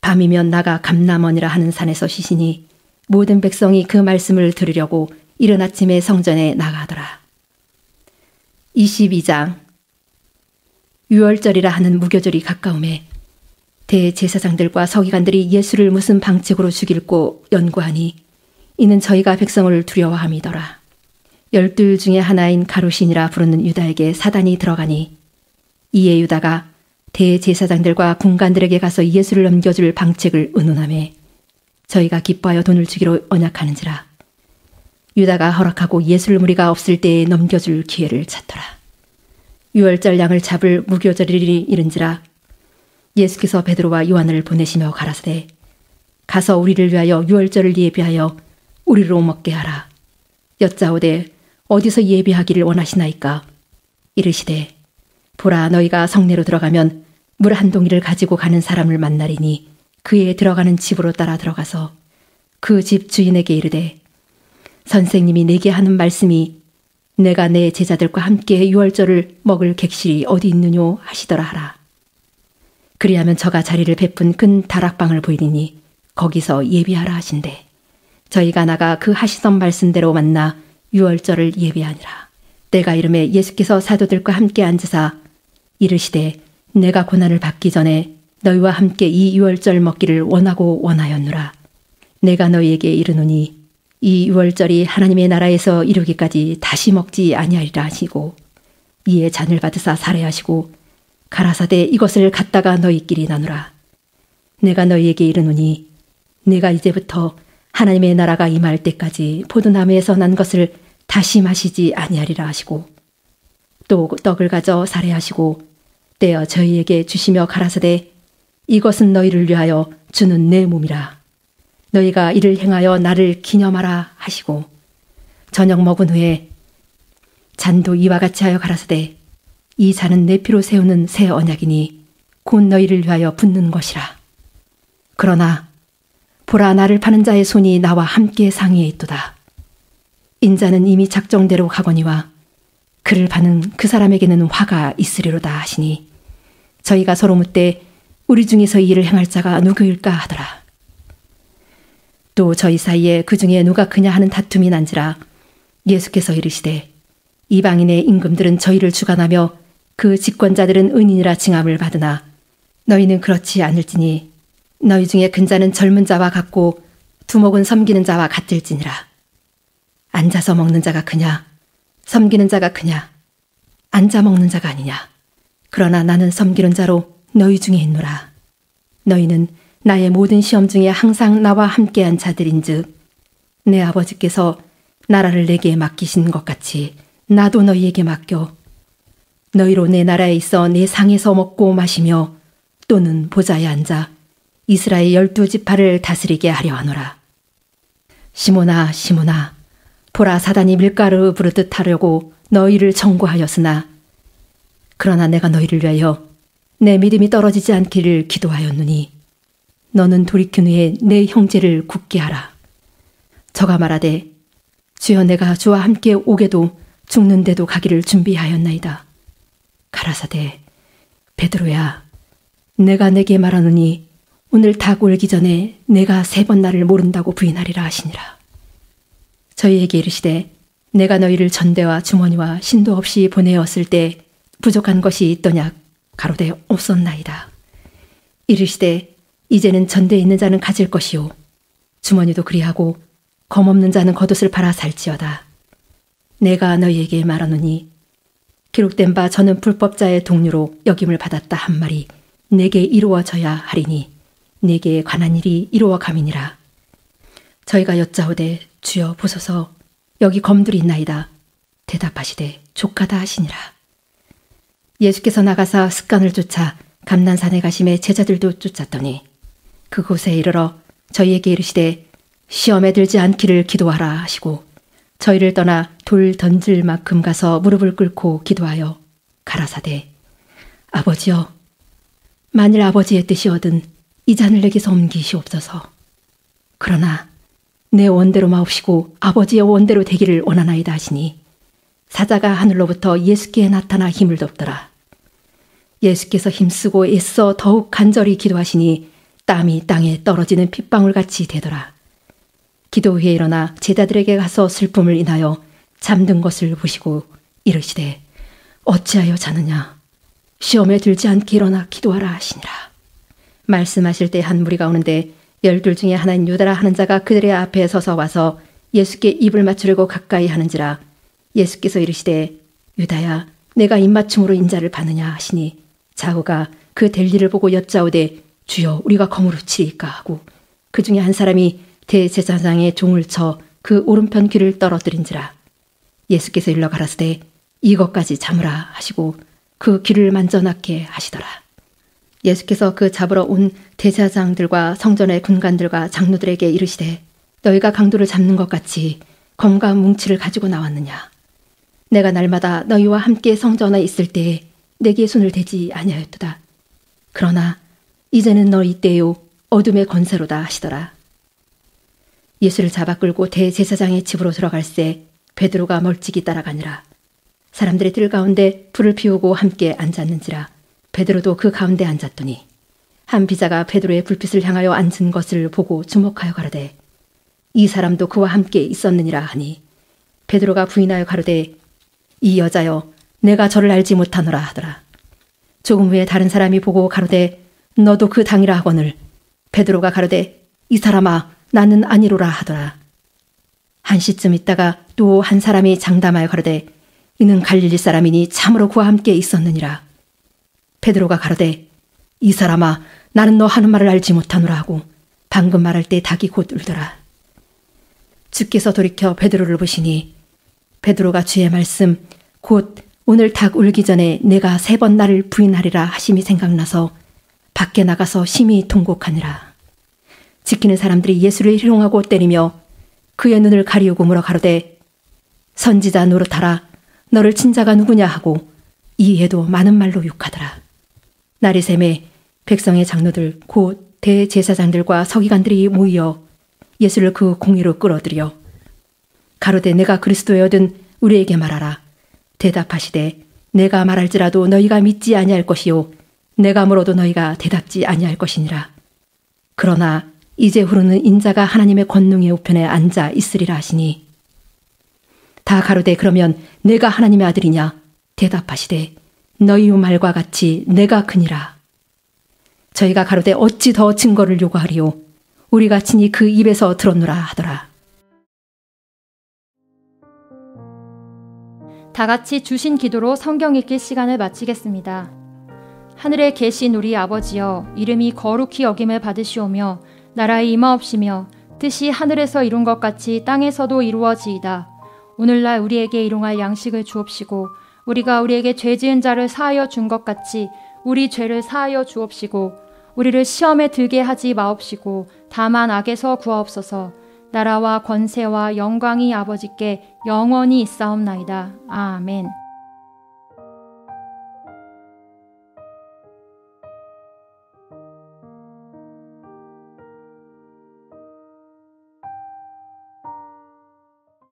밤이면 나가 감람원이라 하는 산에서 쉬시니 모든 백성이 그 말씀을 들으려고 이른 아침에 성전에 나가더라. 22장. 유월절이라 하는 무교절이 가까움에 대제사장들과 서기관들이 예수를 무슨 방책으로 죽일고 연구하니 이는 저희가 백성을 두려워함이더라. 12 중에 하나인 가룟신이라 부르는 유다에게 사단이 들어가니 이에 유다가 대제사장들과 군관들에게 가서 예수를 넘겨줄 방책을 의논하매 저희가 기뻐하여 돈을 주기로 언약하는지라. 유다가 허락하고 예수를 무리가 없을 때에 넘겨줄 기회를 찾더라. 유월절 양을 잡을 무교절일이 이른지라. 예수께서 베드로와 요한을 보내시며 가라사대 가서 우리를 위하여 유월절을 예비하여 우리로 먹게 하라. 여짜오되 어디서 예비하기를 원하시나이까? 이르시되 보라 너희가 성내로 들어가면 물 한 동이를 가지고 가는 사람을 만나리니 그에 들어가는 집으로 따라 들어가서 그 집 주인에게 이르되 선생님이 내게 하는 말씀이 내가 내 제자들과 함께 유월절을 먹을 객실이 어디 있느뇨 하시더라 하라. 그리하면 저가 자리를 베푼 큰 다락방을 보이리니 거기서 예비하라 하신대. 저희가 나가 그 하시던 말씀대로 만나 유월절을 예비하니라. 때가 이름에 예수께서 사도들과 함께 앉으사 이르시되 내가 고난을 받기 전에 너희와 함께 이 유월절 먹기를 원하고 원하였노라. 내가 너희에게 이르노니 이 유월절이 하나님의 나라에서 이루기까지 다시 먹지 아니하리라 하시고 이에 잔을 받으사 살해하시고 가라사대 이것을 갖다가 너희끼리 나누라. 내가 너희에게 이르노니 내가 이제부터 하나님의 나라가 임할 때까지 포도나무에서 난 것을 다시 마시지 아니하리라 하시고 또 떡을 가져 살해하시고 떼어 저희에게 주시며 가라사대 이것은 너희를 위하여 주는 내 몸이라. 너희가 이를 행하여 나를 기념하라 하시고 저녁 먹은 후에 잔도 이와 같이 하여 가라사대 이 잔은 내 피로 세우는 새 언약이니 곧 너희를 위하여 붓는 것이라. 그러나 보라 나를 파는 자의 손이 나와 함께 상위에 있도다. 인자는 이미 작정대로 가거니와 그를 파는 그 사람에게는 화가 있으리로다 하시니 저희가 서로 묻되 우리 중에서 이 일을 행할 자가 누구일까 하더라. 또 저희 사이에 그 중에 누가 크냐 하는 다툼이 난지라. 예수께서 이르시되 이방인의 임금들은 저희를 주관하며 그 집권자들은 은인이라 칭함을 받으나 너희는 그렇지 않을지니 너희 중에 큰 자는 젊은 자와 같고 두목은 섬기는 자와 같을지니라. 앉아서 먹는 자가 크냐 섬기는 자가 크냐 앉아 먹는 자가 아니냐. 그러나 나는 섬기는 자로 너희 중에 있노라. 너희는 나의 모든 시험 중에 항상 나와 함께한 자들인즉 내 아버지께서 나라를 내게 맡기신 것 같이 나도 너희에게 맡겨 너희로 내 나라에 있어 내 상에서 먹고 마시며 또는 보좌에 앉아 이스라엘 12지파를 다스리게 하려 하노라. 시몬아 시몬아 보라 사단이 밀가루 부르듯 하려고 너희를 청구하였으나 그러나 내가 너희를 위하여 내 믿음이 떨어지지 않기를 기도하였노니 너는 돌이킨 후에 내 형제를 굳게 하라. 저가 말하되 주여 내가 주와 함께 오게도 죽는데도 가기를 준비하였나이다. 가라사대 베드로야 내가 내게 말하노니 오늘 닭 울기 전에 내가 3번 나를 모른다고 부인하리라 하시니라. 저희에게 이르시되 내가 너희를 전대와 주머니와 신도 없이 보내었을 때 부족한 것이 있더냐 가로되 없었나이다. 이르시되 이제는 전대에 있는 자는 가질 것이요 주머니도 그리하고 검없는 자는 겉옷을 팔아 살지어다. 내가 너희에게 말하노니 기록된 바 저는 불법자의 동료로 역임을 받았다 한 말이 내게 이루어져야 하리니 내게 관한 일이 이루어 감이니라. 저희가 여짜오되 주여 보소서 여기 검들이 있나이다. 대답하시되 족하다 하시니라. 예수께서 나가사 습관을 쫓아 감난산에 가심에 제자들도 쫓았더니 그곳에 이르러 저희에게 이르시되 시험에 들지 않기를 기도하라 하시고 저희를 떠나 돌 던질 만큼 가서 무릎을 꿇고 기도하여 가라사대 아버지여 만일 아버지의 뜻이거든 이 잔을 내게서 옮기시옵소서. 그러나 내 원대로 마옵시고 아버지의 원대로 되기를 원하나이다 하시니 사자가 하늘로부터 예수께 나타나 힘을 돕더라. 예수께서 힘쓰고 애써 더욱 간절히 기도하시니 땀이 땅에 떨어지는 핏방울같이 되더라. 기도 후에 일어나 제자들에게 가서 슬픔을 인하여 잠든 것을 보시고 이르시되 어찌하여 자느냐. 시험에 들지 않게 일어나 기도하라 하시니라. 말씀하실 때 한 무리가 오는데 12 중에 하나인 유다라 하는 자가 그들의 앞에 서서 와서 예수께 입을 맞추려고 가까이 하는지라. 예수께서 이르시되 유다야 내가 입맞춤으로 인자를 받느냐 하시니 자후가 그 될 일을 보고 여짜오되 주여 우리가 검으로 치리까 하고 그 중에 한 사람이 대제사장의 종을 쳐 그 오른편 귀를 떨어뜨린지라. 예수께서 일러 가라사대 이것까지 잡으라 하시고 그 귀를 만져 낫게 하시더라. 예수께서 그 잡으러 온 대제사장들과 성전의 군관들과 장로들에게 이르시되 너희가 강도를 잡는 것 같이 검과 뭉치를 가지고 나왔느냐. 내가 날마다 너희와 함께 성전에 있을 때에 내게 손을 대지 아니하였도다. 그러나 이제는 너희 때요 어둠의 권세로다 하시더라. 예수를 잡아 끌고 대제사장의 집으로 들어갈새 베드로가 멀찍이 따라가니라. 사람들의 뜰 가운데 불을 피우고 함께 앉았는지라. 베드로도 그 가운데 앉았더니 한 비자가 베드로의 불빛을 향하여 앉은 것을 보고 주목하여 가로되 이 사람도 그와 함께 있었느니라 하니 베드로가 부인하여 가로되 이 여자여 내가 저를 알지 못하노라 하더라. 조금 후에 다른 사람이 보고 가로되 너도 그 당이라 하거늘 베드로가 가로되 이 사람아 나는 아니로라 하더라. 한 시쯤 있다가 또 한 사람이 장담하여 가로되 이는 갈릴리 사람이니 참으로 그와 함께 있었느니라. 베드로가 가로되 이 사람아 나는 너 하는 말을 알지 못하노라 하고 방금 말할 때 닭이 곧 울더라. 주께서 돌이켜 베드로를 보시니 베드로가 주의 말씀 곧 오늘 닭 울기 전에 내가 3번 나를 부인하리라 하심이 생각나서 밖에 나가서 심히 통곡하니라. 지키는 사람들이 예수를 희롱하고 때리며 그의 눈을 가리우고 물어 가로되 선지자 노릇하라 너를 친 자가 누구냐 하고 이에도 많은 말로 욕하더라. 날이 새매 백성의 장로들 곧 대제사장들과 서기관들이 모여 예수를 그 공회로 끌어들여 가로되 내가 그리스도여든 우리에게 말하라. 대답하시되 내가 말할지라도 너희가 믿지 아니할 것이요 내가 물어도 너희가 대답지 아니할 것이니라. 그러나 이제 후로는 인자가 하나님의 권능의 우편에 앉아 있으리라 하시니 다 가로되 그러면 내가 하나님의 아들이냐. 대답하시되 너희 말과 같이 내가 그니라. 저희가 가로되 어찌 더 증거를 요구하리요. 우리가 친히 그 입에서 들었노라 하더라. 다 같이 주신 기도로 성경 읽기 시간을 마치겠습니다. 하늘에 계신 우리 아버지여 이름이 거룩히 여김을 받으시오며 나라의 임하옵시며 뜻이 하늘에서 이룬 것 같이 땅에서도 이루어지이다. 오늘날 우리에게 일용할 양식을 주옵시고 우리가 우리에게 죄 지은 자를 사하여 준 것 같이 우리 죄를 사하여 주옵시고 우리를 시험에 들게 하지 마옵시고 다만 악에서 구하옵소서. 나라와 권세와 영광이 아버지께 영원히 있사옵나이다. 아멘.